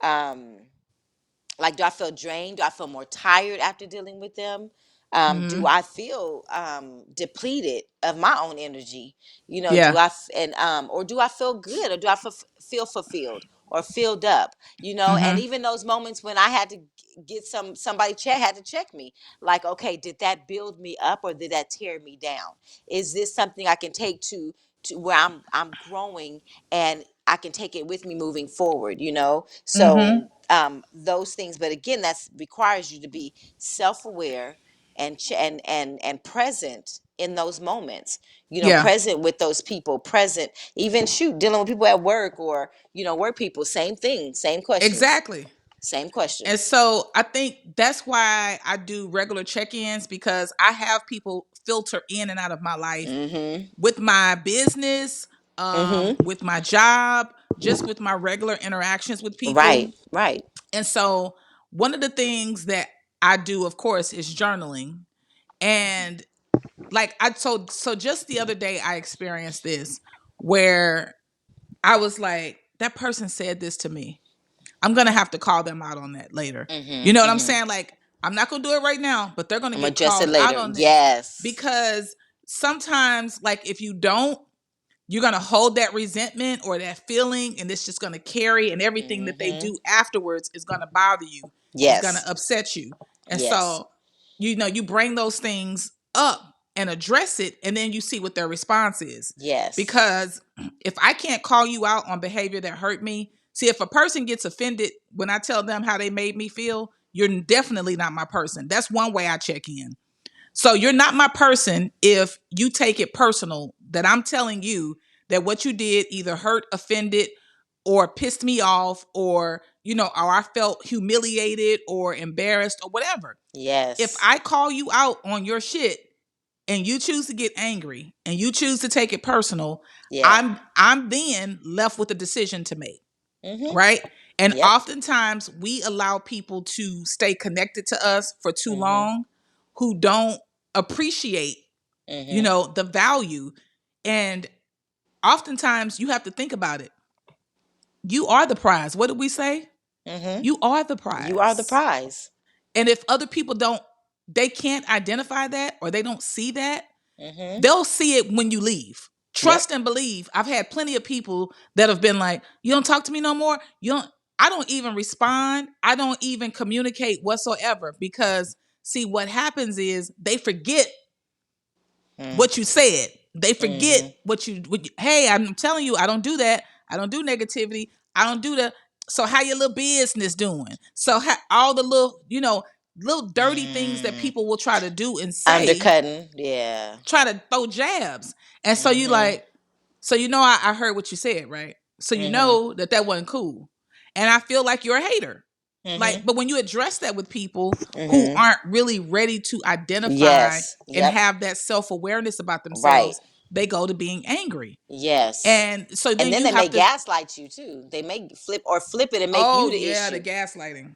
Um, like do I feel drained? Do I feel more tired after dealing with them? Do Mm-hmm. I feel depleted of my own energy? Do Yeah. or do I feel good, or do I feel fulfilled or filled up? And Mm-hmm. even those moments when I had to get somebody had to check me, like, okay, did that build me up or did that tear me down? Is this something I can take to where I'm growing and I can take it with me moving forward? Mm-hmm. So those things, but again, that requires you to be self-aware and present in those moments, Yeah. present with those people, present even shoot dealing with people at work or work people, same thing, same questions, Exactly. same And questions. so I think that's why I do regular check-ins because I have people filter in and out of my life Mm-hmm. with my business, Mm-hmm. with my job, just with my regular interactions with people. Right, right. And so one of the things that I do, of course, is journaling. And like so just the other day I experienced this where I was like, that person said this to me. I'm gonna have to call them out on that later. You know Mm-hmm. what I'm Mm-hmm. saying? Like, I'm not gonna do it right now, but they're gonna I'm gonna get address it called out later. on this Yes. because sometimes, like, if you don't, you're going to hold that resentment or that feeling and it's just going to carry, and everything that they Mm-hmm. do afterwards is going to bother you, is going Yes. to upset you. And Yes. so you bring those things up and address it, and then you see what their response is. Yes. Because if I can't call you out on behavior that hurt me, see, if a person gets offended when I tell them how they made me feel, you're definitely not my person. That's one way I check in. So you're not my person if you take it personal that I'm telling you that what you did either hurt, offended, or pissed me off, or or I felt humiliated or embarrassed or whatever. If Yes. I call you out on your shit and you choose to get angry and you choose to take it personal, Yeah. I'm then left with a decision to make, Mhm. right? And Yep. oftentimes we allow people to stay connected to us for too Mhm. long who don't appreciate, Mhm. the value. And oftentimes you have to think about it. You are the prize. What did we say? Mhm. You are the You are the prize. prize. And if other people they can't identify that or they don't see that, Mhm. they'll see it when you leave. Yep. Trust and believe. I've had plenty of people that have been like, "You don't talk to me no more." I don't even respond. I don't even communicate whatsoever because see what happens is they forget Mm. what you said. They forget Mhm. hey, I'm telling you, I don't do that. I don't do negativity. I don't do the so how your little business doing? So how, all the little, little dirty things that Mm. people will try to do and say, Undercutting. Yeah. try to throw jabs. And so you Mhm. like, I heard what you said, right? So you Mhm. know that wasn't cool. And I feel like you're a hater. Like, Mhm. but when you address that with people who Mhm. aren't really ready to identify Yes. and Yep. have that self-awareness about Right. themselves, they go to being angry. Yes. And so And then then you they may have to, gaslight you too. They may flip it and make oh you the yeah, the issue. gaslighting.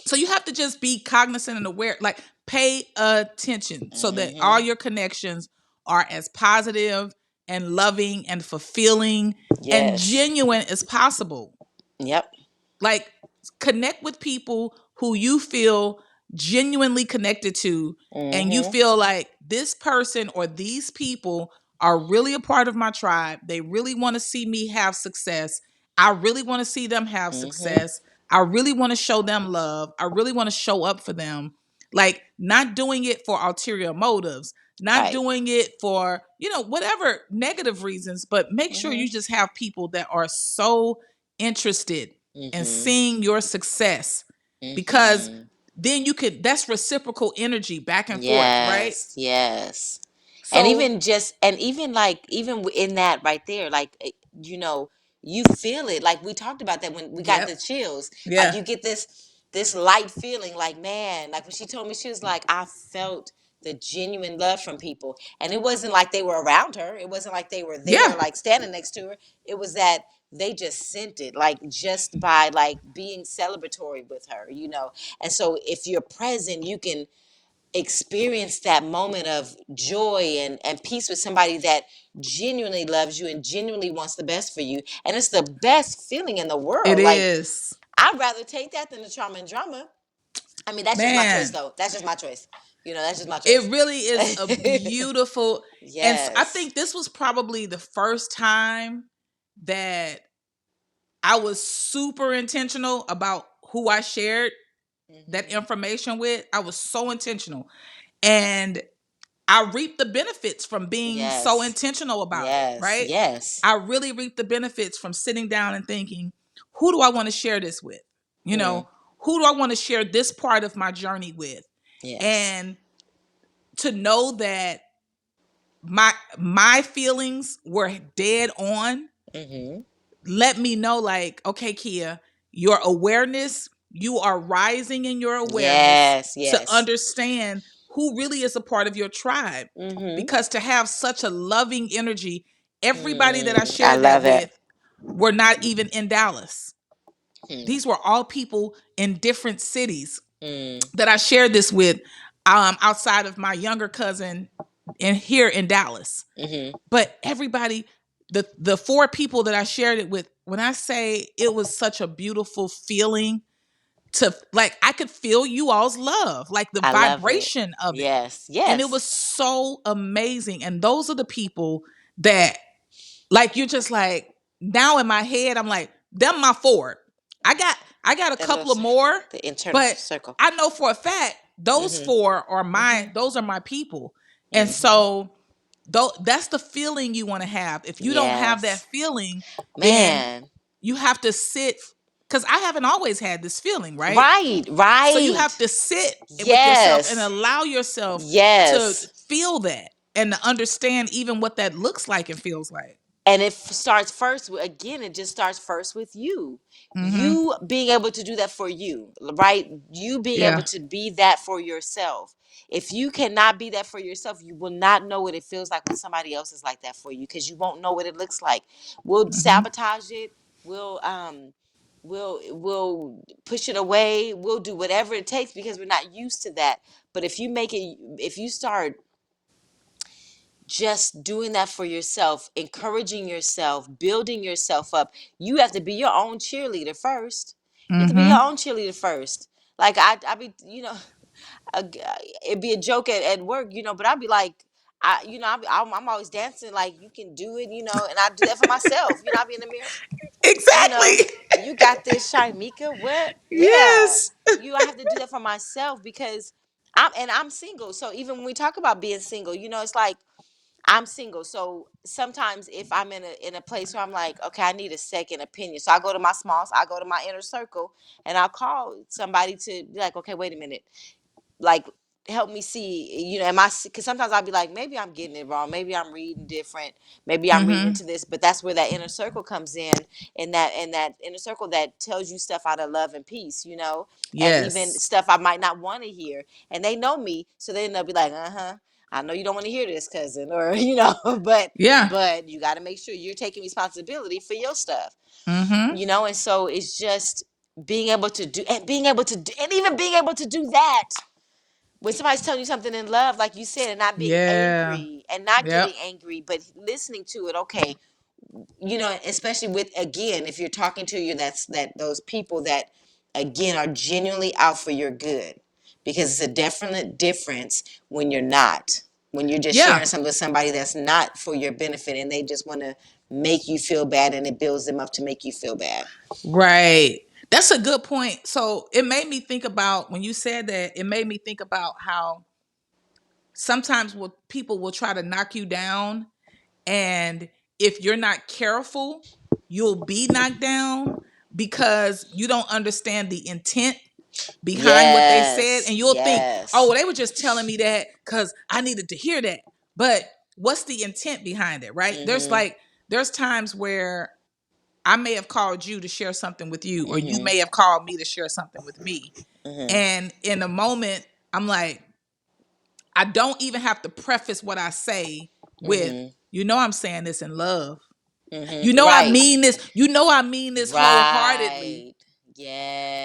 So you have to just be cognizant and aware, like pay attention so that all Mhm. your connections are as positive and loving and fulfilling and Yes. genuine as possible. Yep. Like connect with people who you feel genuinely connected to and you Mhm. feel like this person or these people are really a part of my tribe. They really want to see me have success. I really want to see them have Mhm. success. I really want to show them love. I really want to show up for them. Like not doing it for ulterior motives, not Right. doing it for, whatever negative reasons, but make sure Mhm. you just have people that are so interested and Mhm. seeing your success because Mhm. then you could that's reciprocal energy back and forth, right? Yes. Yes. And So even just and even like in that right there, like you know, you feel it. Like we talked about that when we got yep, the chills. Like yeah, you get this light feeling. Like man, like when she told me, she was like, I felt the genuine love from people, and it wasn't like they were around her. It wasn't like they were there, yeah, like standing next to her. It was that they just sent it, like just by like being celebratory with her, you know. And so if you're present, you can experience that moment of joy and peace with somebody that genuinely loves you and genuinely wants the best for you. And it's the best feeling in the it world. Like, is. I'd rather take that than the trauma and drama. I mean, that's just my choice, Man, though. That's just my choice. You know, that's just my it choice. really is a beautiful and I Yes. think this was probably the first time that I was super intentional about who I shared that Hmm. information with. I was so intentional. And I reaped the benefits from being so Yes. intentional about it, Yes. right? Yes. I really reaped the benefits from sitting down and thinking, who do I want to share this with? You Mm. know, who do I want to share this part of my journey with? Yes. And to know that my feelings were dead on Hmm. let me know like, okay, Kia, your awareness, you are rising in your awareness Yes. to Yes. understand who really is a part of your tribe. Hmm. Because to have such a loving energy, everybody that I Mm. I shared that love it. with were not even in Dallas. Mm. These were all people in different cities Mm. that I shared this with outside of my younger cousin in here in Dallas. Hmm. But everybody, the four people that I shared it with, when I say it was such a beautiful feeling to like I could feel you all's love, like the I love it. vibration of it. Yes. And it was Yes. so amazing. And those are the people that like you're just like now in my head, I'm like, them my four. I got I got a That little couple of more, the internal but circle. I know for a fact those Mhm. four are Mhm. those are my people. And Mhm. so though that's the feeling you want to have. If you don't have that Yes. feeling, then Man. you have to sit because I haven't always had this feeling, right? Right. So you have Right. to sit with yourself and Yes. allow yourself to Yes. feel that and to understand even what that looks like and feels like. And it starts first again, it just starts first with you. Mm-hmm. You being able to do that for you, right? You being able Yeah. to be that for yourself. If you cannot be that for yourself, you will not know what it feels like when somebody else is like that for you, because you won't know what it looks like. We'll Mm-hmm. sabotage it. We'll push it away. We'll do whatever it takes because we're not used to that. But if you start just doing that for yourself, encouraging yourself, building yourself up. You have to be your own cheerleader first. You have to be your Mm-hmm. own cheerleader first. Like I be, it'd be a joke at work, but I'd be like, I'm always dancing like you can do it, and I do that for myself. I'd be in the mirror, you know, Exactly. you got this, Shamika. What? Yeah, Yes. I have to do that for myself because I'm single. So even when we talk about being single, it's like I'm single, so sometimes if I'm in a place where I'm like, okay, I need a second opinion, so I go to my smalls, I go to my inner circle, and I'll call somebody to be like, okay, wait a minute, like help me see, am I, because sometimes I'll be like, maybe I'm getting it wrong, maybe I'm reading different, maybe I'm reading Mm-hmm. into this, but that's where that inner circle comes in, and that inner circle that tells you stuff out of love and peace, and even Yes. stuff I might not want to hear, and they know me, so then they'll be like, uh-huh, I know you don't want to hear this, cousin, or but Yeah. you got to make sure you're taking responsibility for your stuff, Mm-hmm. and so it's just being able to do, and even being able to do that when somebody's telling you something in love, like you said, and not being Yeah. angry and not Yep. getting angry, but listening to it. Okay, especially with, again, if you're talking to you, those people that again are genuinely out for your good, because it's a definite difference when you're not, when you're just Yeah. sharing something with somebody that's not for your benefit and they just want to make you feel bad, and it builds them up to make you feel bad. Right. That's a good point. So it made me think about when you said that, it made me think about how sometimes people will try to knock you down. And if you're not careful, you'll be knocked down because you don't understand the intent behind what they said. Yes, And you'll think, oh, yes. well, they were just telling me that because I needed to hear that. But what's the intent behind it, right? Mhm. There's times where I may have called you to share something with you, or you Mhm. may have called me to share something with me. Mhm. And in a moment, I'm like, I don't even have to preface what I say with, Mhm. I'm saying this in love. Mhm. I Right. mean this. I mean this wholeheartedly. Right.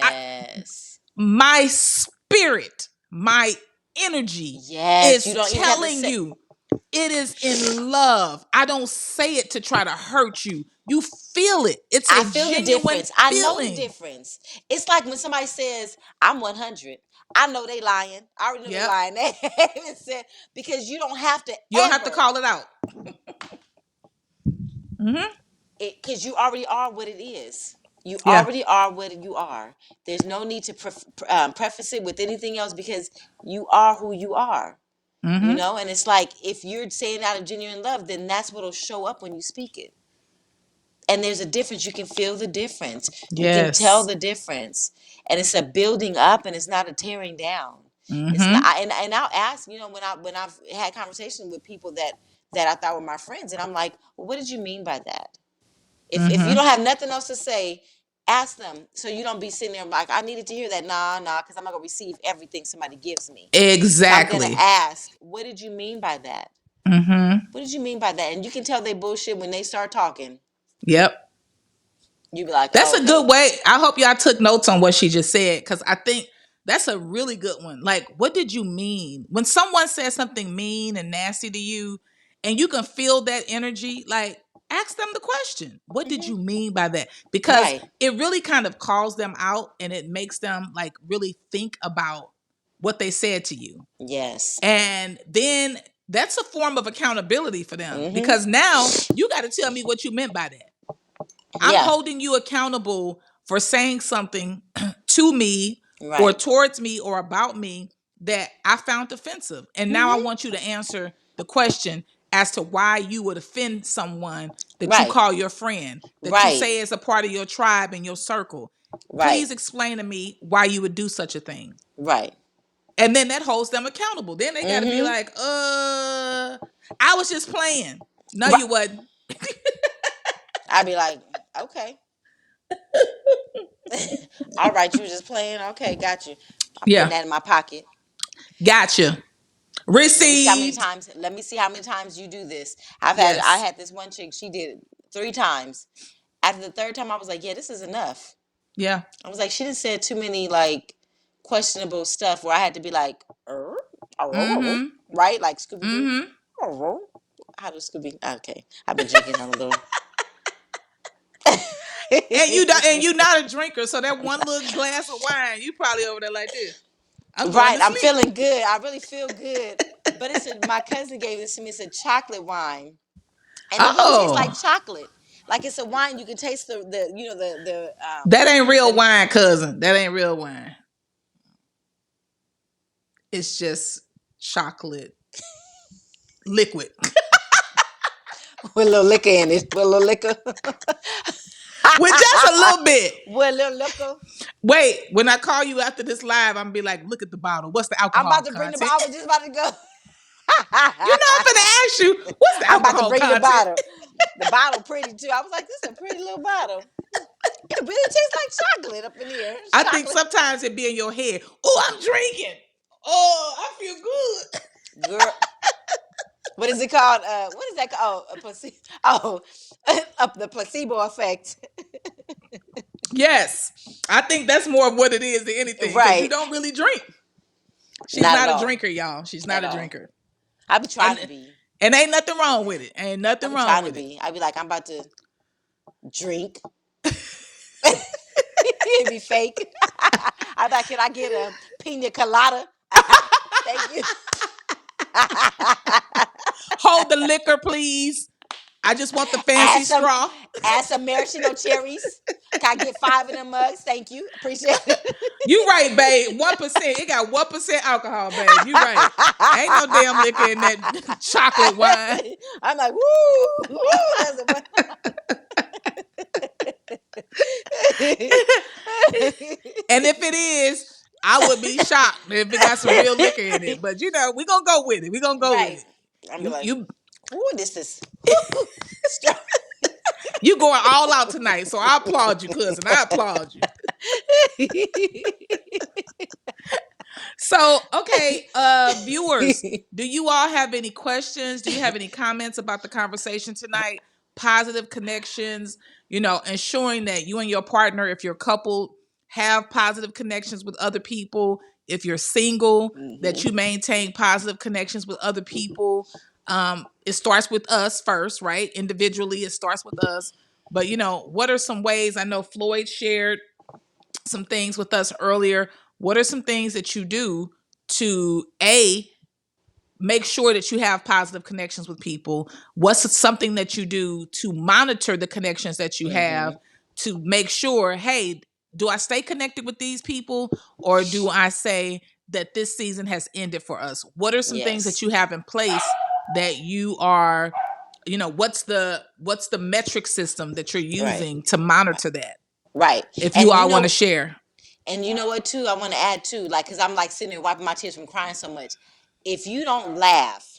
I, Yes. my spirit, my energy Yes. You is don't even have to telling say. you it is in love. I don't say it to try to hurt you. You feel it. It's I a feel the genuine difference. I know the feeling. difference. It's like when somebody says, I'm 100. I know they lying. I already know they Yep. lying. They even said, because you don't have to You don't have to ever, call it out. Mm-hmm. because you already are what it is. You Yeah. already are what you are. There's no need to preface it with anything else, because you are who you are. Mm-hmm. And it's like, if you're saying out of genuine love, then that's what'll show up when you speak it. And there's a difference. You can feel the difference. You can tell Yes. the difference. And it's a building up, and it's not a tearing down. It's not. Mm-hmm. And I'll ask, when I've had conversations with people that I thought were my friends, and I'm like, well, what did you mean by that? If you Mm-hmm. don't have nothing else to say, ask them, so you don't be sitting there like, I needed to hear that. Nah, because I'm not gonna receive everything somebody gives me. So I'm gonna Exactly. ask, what did you mean by that? Mm-hmm. What did you mean by that? And you can tell they bullshit when they start talking. Yep. You be like, That's oh, a good okay. way. I hope y'all took notes on what she just said, because I think that's a really good one. Like, what did you mean? When someone says something mean and nasty to you, and you can feel that energy, like, ask them the question. What did Hmm. you mean by that? Because Right. it really kind of calls them out, and it makes them like really think about what they said to you. Yes. And then that's a form of accountability for them, Hmm. because now you got to tell me what you meant by that. I'm Yeah. holding you accountable for saying something to me or Right. towards me or about me that I found offensive. And now I Hmm. want you to answer the question as to why you would offend someone that you Right. call your friend, that you Right. say is a part of your tribe and your circle. Right. Please explain to me why you would do such a thing. Right. And then that holds them accountable. Then they got to be Hmm. like, I was just playing. No, Right. you wasn't. I'd be like, okay, all right, you were just playing. Okay, got you. I'm putting Yeah. that in my pocket. Gotcha. Let me see how many Received. times. Let me see how many times you do this. I Yes. had this one chick. She did it 3 times. After the third time, I was like, yeah, this is enough. Yeah. I was like, she didn't say too many like questionable stuff where I had to be like, Mm-hmm. right, like Scooby Doo. Mm-hmm. How does Scooby? Okay, I've been drinking on a little. And you not a drinker, so that one little glass of wine, you probably over there like this. I'm going Right, to I'm sleep. feeling good. I really feel good. But my cousin gave this to me. It's a chocolate wine, and it really tastes like Oh, chocolate. Like it's a wine you can taste the that ain't real the wine, cousin. That ain't real wine. It's just chocolate liquid. with a little liquor in it. With a little liquor. With just a little bit. With a little liquor. Wait, when I call you after this live, I'm gonna be like, look at the bottle. What's the I'm alcohol about to bring the content? bottle. I was just about to go. You know I'm gonna ask you, what's the I'm about to alcohol bring the content? bottle. The bottle pretty too. I was like, this is a pretty little bottle. It really tastes like chocolate up in here. It's I think chocolate. sometimes it be in your head. Oh, I'm drinking. Oh, I feel good. Girl, what is it called? What is that called? Oh, Oh, the placebo effect. Yes. I think that's more of what it is than anything because you Right. don't really drink. She's Not at not a all. drinker, y'all. She's not At a all. drinker. I be trying to And be. and ain't nothing wrong with it. Ain't I nothing be wrong trying to with it. be. I be like, I'm about to drink. It be fake. I be like, can I get a pina colada? Thank you. Hold the liquor, please. I just want the fancy add some, straw. add some maraschino cherries. Can I get 5 of them mugs? Thank you. Appreciate it. You right, babe. 1%. It got 1% alcohol, babe. You right. Ain't no damn liquor in that chocolate wine. I'm like, woo, woo. That's And if it is, I would be shocked if it got some real liquor in it. But you know, we gonna go with it. We gonna go with right. it. I'm be You like, you woo, this is woo, strong. you going all out tonight. So I applaud you, cousin. I applaud you. So, okay, viewers, do you all have any questions? Do you have any comments about the conversation tonight? Positive connections, ensuring that you and your partner, if you're coupled, have positive connections with other people. If you're single, that you maintain positive connections with other people. It starts with us first, right? Individually, it starts with us. But, what are some ways? I know Floyd shared some things with us earlier. What are some things that you do to make sure that you have positive connections with people? What's something that you do to monitor the connections that you have to make sure, hey, do I stay connected with these people, or do I say that this season has ended for us? What are some things that Yes. you have in place that you are, what's the metric system that you're Right. using to monitor that? Right. If you And all want to share. and you know what too? I want to add too, like, cause I'm like sitting there wiping my tears from crying so much. If you don't laugh,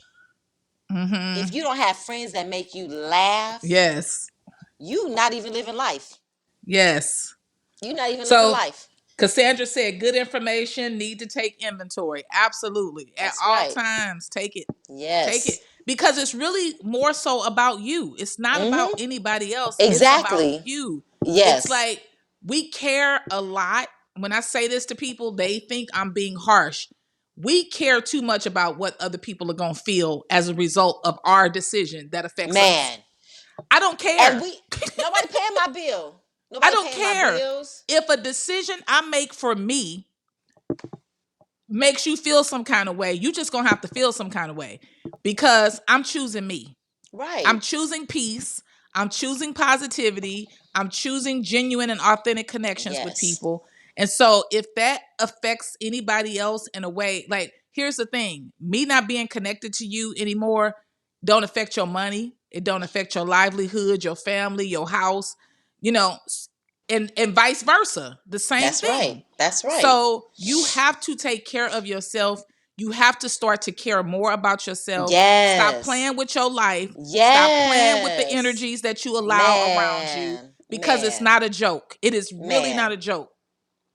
if Mm-hmm. you don't have friends that make you laugh, Yes. you not even living life. Yes. You not even living So life. Cassandra said, good information, need to take inventory. Absolutely. At That's all right. times, take it. Take it. Yes. Because it's really more so about you. It's not about Mm-hmm. anybody else. It's about Exactly. you. It's Yes. like we care a lot. When I say this to people, they think I'm being harsh. We care too much about what other people are going to feel as a result of our decision that affects us. Man. I don't And care. nobody paying my bill. I Nobody don't paying my care. bills. If a decision I make for me makes you feel some kind of way, you just gonna have to feel some kind of way because I'm choosing me. I'm Right. choosing peace. I'm choosing positivity. I'm choosing genuine and authentic connections with Yes. people. And so if that affects anybody else in a way, like here's the thing, me not being connected to you anymore don't affect your money. It don't affect your livelihood, your family, your house, you know, and vice versa. The same That's right. thing. That's right. So you have to take care of yourself. You have to start to care more about yourself. Stop Yes. playing with your life. Stop playing with the Yes. energies that you allow around you, Man. because it's Man. not a joke. It is really not Man. a joke.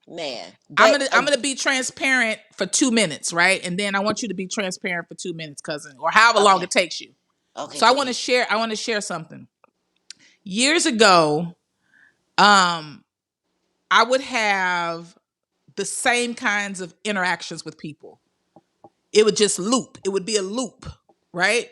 Man. I'm But gonna I'm gonna be transparent for 2 minutes, right? And then I want you to be transparent for 2 minutes, cousin, or however long okay. it takes you. Okay, So I go want to ahead. share. I want to share something. Years ago, um, I would have the same kinds of interactions with people. It would just loop. It would be a loop, right?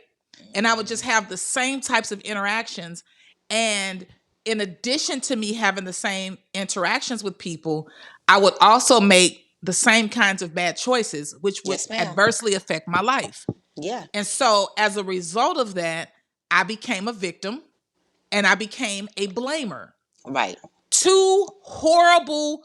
And I would just have the same types of interactions. And in addition to me having the same interactions with people, I would also make the same kinds of bad choices, which would Yes, ma'am. adversely affect my life. Yeah. And so, as a result of that, I became a victim and I became a blamer. Right. Two horrible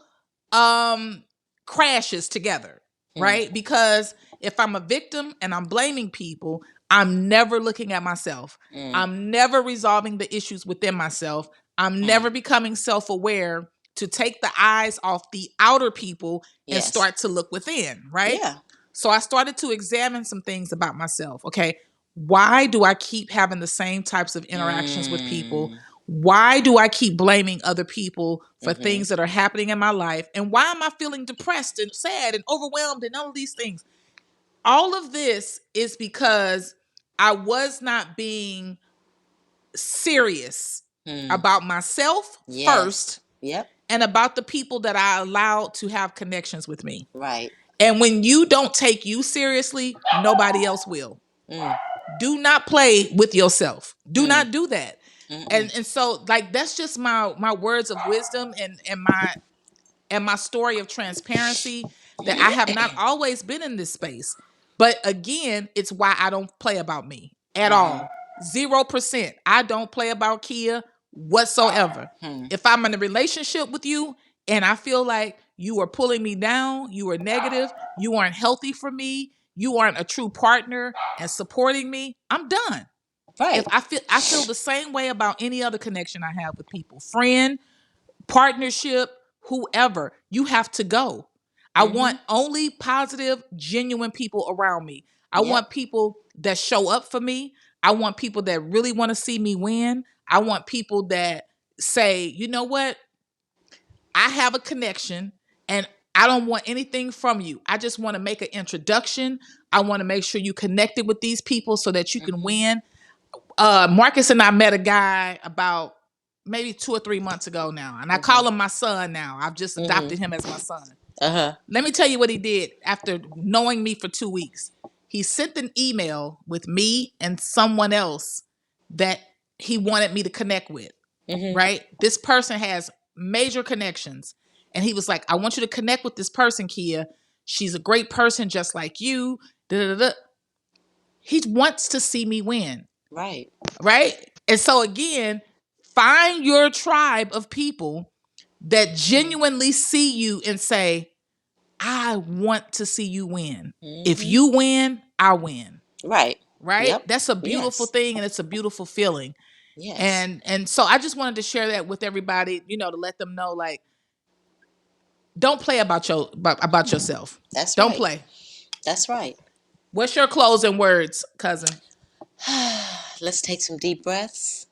um crashes together, Mm. right? Because if I'm a victim and I'm blaming people, I'm never looking at myself. Mm. I'm never resolving the issues within myself. I'm Mm. never becoming self-aware to take the eyes off the outer people and Yes. start to look within, right? Yeah. So I started to examine some things about myself. Okay, why do I keep having the same types of interactions with people? Mm. Why do I keep blaming other people for Mm-hmm. things that are happening in my life? And why am I feeling depressed and sad and overwhelmed and all of these things? All of this is because I was not being serious Mm. about myself Yes. first Yep. and about the people that I allowed to have connections with me. Right. And when you don't take you seriously, nobody else will. Mm. Do not play with yourself. Do Mm. not do that. Mm-mm. And so like that's just my words of wisdom and my story of transparency, that I have not always been in this space. But again, it's why I don't play about me at Mm-hmm. all. 0%. I don't play about Kia whatsoever. Hmm. If I'm in a relationship with you and I feel like you are pulling me down, you are negative, you aren't healthy for me, you aren't a true partner and supporting me, I'm done. If Right. I feel the same way about any other connection I have with people, friend, partnership, whoever, you have to go. I Mm-hmm. want only positive, genuine people around me. I Yep. want people that show up for me. I want people that really want to see me win. I want people that say, you know what? I have a connection and I don't want anything from you. I just want to make an introduction. I want to make sure you connected with these people so that you can Mm-hmm. win. Marcus and I met a guy about maybe 2 or 3 months ago now, and I Mm-hmm. call him my son now. I've just Mm-hmm. adopted him as my son. Uh-huh. Let me tell you what he did after knowing me for 2 weeks. He sent an email with me and someone else that he wanted me to connect with. Mm-hmm. Right? This person has major connections, and he was like, "I want you to connect with this person, Kia. She's a great person, just like you." Da, da, da. He wants to see me win, Right. right? And so again, find your tribe of people that genuinely see you and say, I want to see you win. If Mm-hmm. you win, I win. Right. Right? Yep. That's a beautiful Yes. thing and it's a beautiful feeling. Yes. And so I just wanted to share that with everybody, to let them know, like, don't play about yourself. That's Don't right. play. That's right. What's your closing words, cousin? Let's take some deep breaths.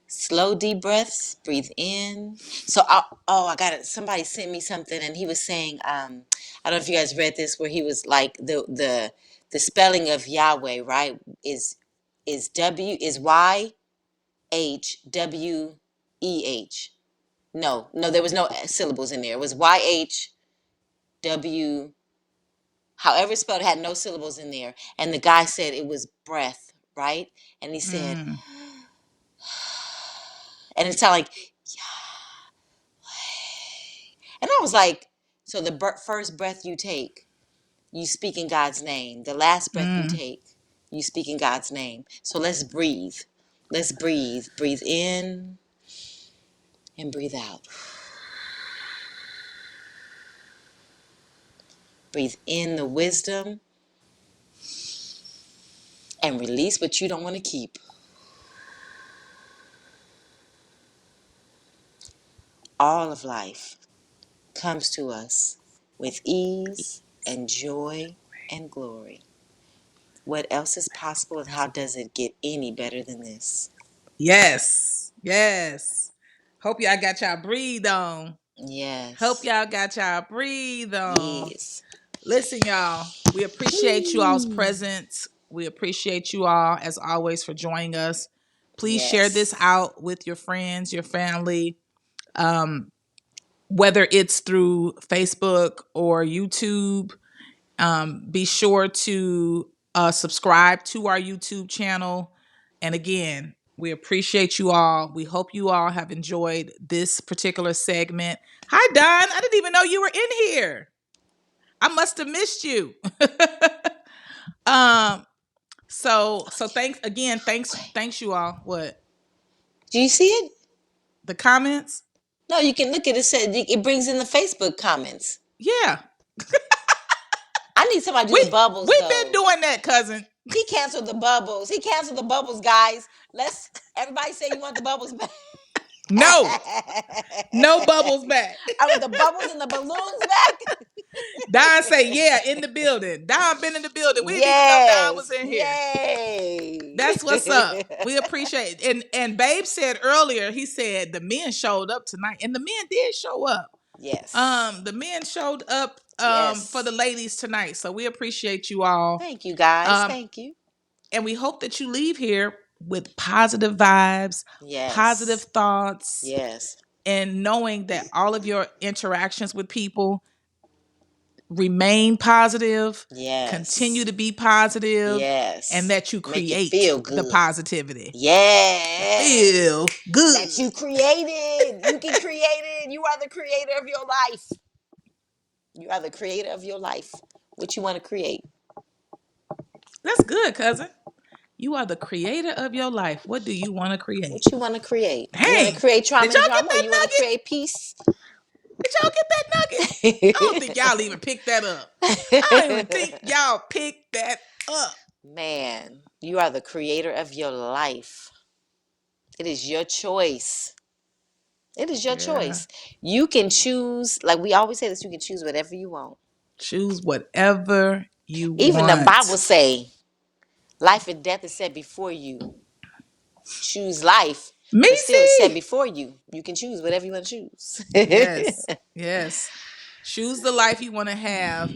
Slow deep breaths. Breathe in. I got it. Somebody sent me something, and he was saying, I don't know if you guys read this, where he was like the spelling of Yahweh, right? Is YHWEH. No, no, there was no syllables in there. It was YHW. However it's spelled, it had no syllables in there. And the guy said it was breath, right? And he said, Mm, and it sounded like, and I was like, so the first breath you take, you speak in God's name. The last breath you mm, take, you speak in God's name. So let's breathe. Let's breathe. Breathe in and breathe out. Breathe in the wisdom and release what you don't want to keep. All of life comes to us with ease and joy and glory. What else is possible, and how does it get any better than this? Yes. Yes. Hope y'all got y'all breathe on. Hope Yes. y'all got y'all breathe on. Yes. Listen, y'all, we appreciate you all's presence. We appreciate you all, as always, for joining us. Please share this Yes. out with your friends, your family, whether it's through Facebook or YouTube. Be sure to subscribe to our YouTube channel. And again, we appreciate you all. We hope you all have enjoyed this particular segment. Hi, Don. I didn't even know you were in here. I must have missed you. um. So thanks again. Thanks you all. What, Do you see it? the comments? No, you can look at it. Said it brings in the Facebook comments. Yeah, I need somebody to we do the bubbles we've been though. doing that, cousin. He canceled the bubbles. He canceled the bubbles, guys. Let's everybody say you want the bubbles back. No, no bubbles back. I want the bubbles and the balloons back. Don say, yeah, in the building. Don been in the building. We didn't even know Don was Yes. in here. Yay. That's what's up. We appreciate it. And Babe said earlier, he said the men showed up tonight. And the men did show up. Yes. The men showed up for the Yes. ladies tonight. So we appreciate you all. Thank you, guys. Um, Thank you. and we hope that you leave here with positive vibes, positive Yes. thoughts, Yes. and knowing that all of your interactions with people remain positive, continue Yes. to be positive, and Yes. that you Make you create feel the good. positivity. Yes. Feel good. That you created. You can create it. You are the creator of your life. You are the creator of your life. What you want to create. That's good, cousin. You are the creator of your life. What do you want to create? What you want to create. You want to Dang. create Did trauma and y'all get drama, or that you want to nugget? create peace? Did y'all get that nugget? I don't think y'all even picked that up. I don't even think y'all picked that up. Man, you are the creator of your life. It is your choice. It is your Yeah. choice. You can choose, like we always say this, you can choose whatever you want. Choose whatever you Even the want. Bible say, life and death is set before you. Choose life, but still it's set Macy. before you. You can choose whatever you want to choose. Yes. Yes. Choose the life you want to have.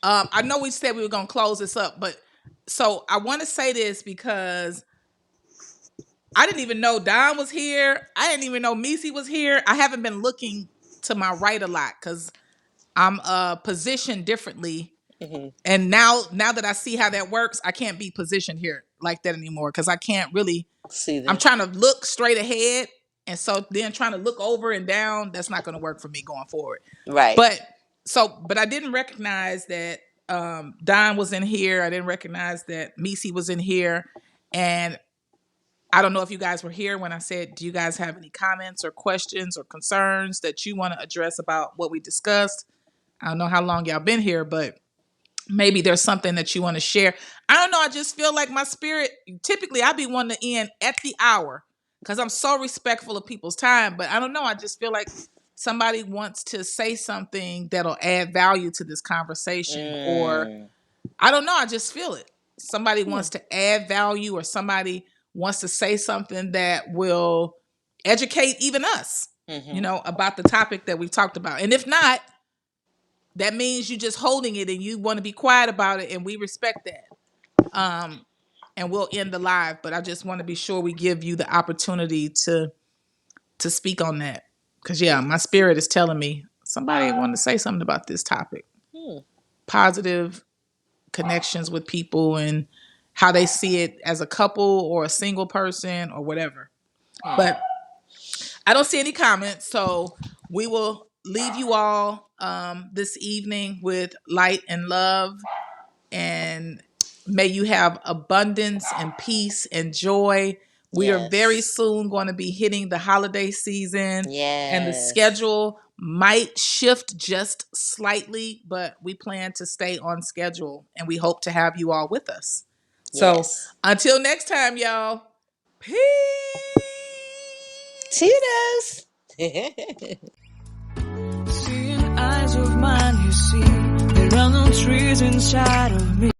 I know we said we were gonna close this up, but so I want to say this because I didn't even know Don was here. I didn't even know Misi was here. I haven't been looking to my right a lot because I'm positioned differently. Mhm. And now that I see how that works, I can't be positioned here like that anymore because I can't really. See I'm the trying to look straight ahead, and so then trying to look over and down, that's not going to work for me going forward. right. But but I didn't recognize that Don was in here. I didn't recognize that Misi was in here, and I don't know if you guys were here when I said, do you guys have any comments or questions or concerns that you want to address about what we discussed? I don't know how long y'all been here, but maybe there's something that you want to share. I don't know. I just feel like my spirit, typically I be wanting to end at the hour because I'm so respectful of people's time. But I don't know. I just feel like somebody wants to say something that'll add value to this conversation, or Mm. I don't know. I just feel it. Somebody Hmm. wants to add value, or somebody wants to say something that will educate even us, Mm-hmm. about the topic that we've talked about. And if not, that means you just holding it and you want to be quiet about it, and we respect that. And we'll end the live, but I just want to be sure we give you the opportunity to speak on that. Because yeah, my spirit is telling me somebody want to say something about this topic. Hmm. Positive connections with people and how they see it as a couple or a single person or whatever. But I don't see any comments, so we will leave you all this evening with light and love, and may you have abundance and peace and joy. We are very Yes. soon going to be hitting the holiday season, and the Yes. schedule might shift just slightly, but we plan to stay on schedule, and we hope to have you all with us. So Yes. until next time, y'all, peace. Toodles. Seeing eyes of mine, you see. There are no trees inside of me.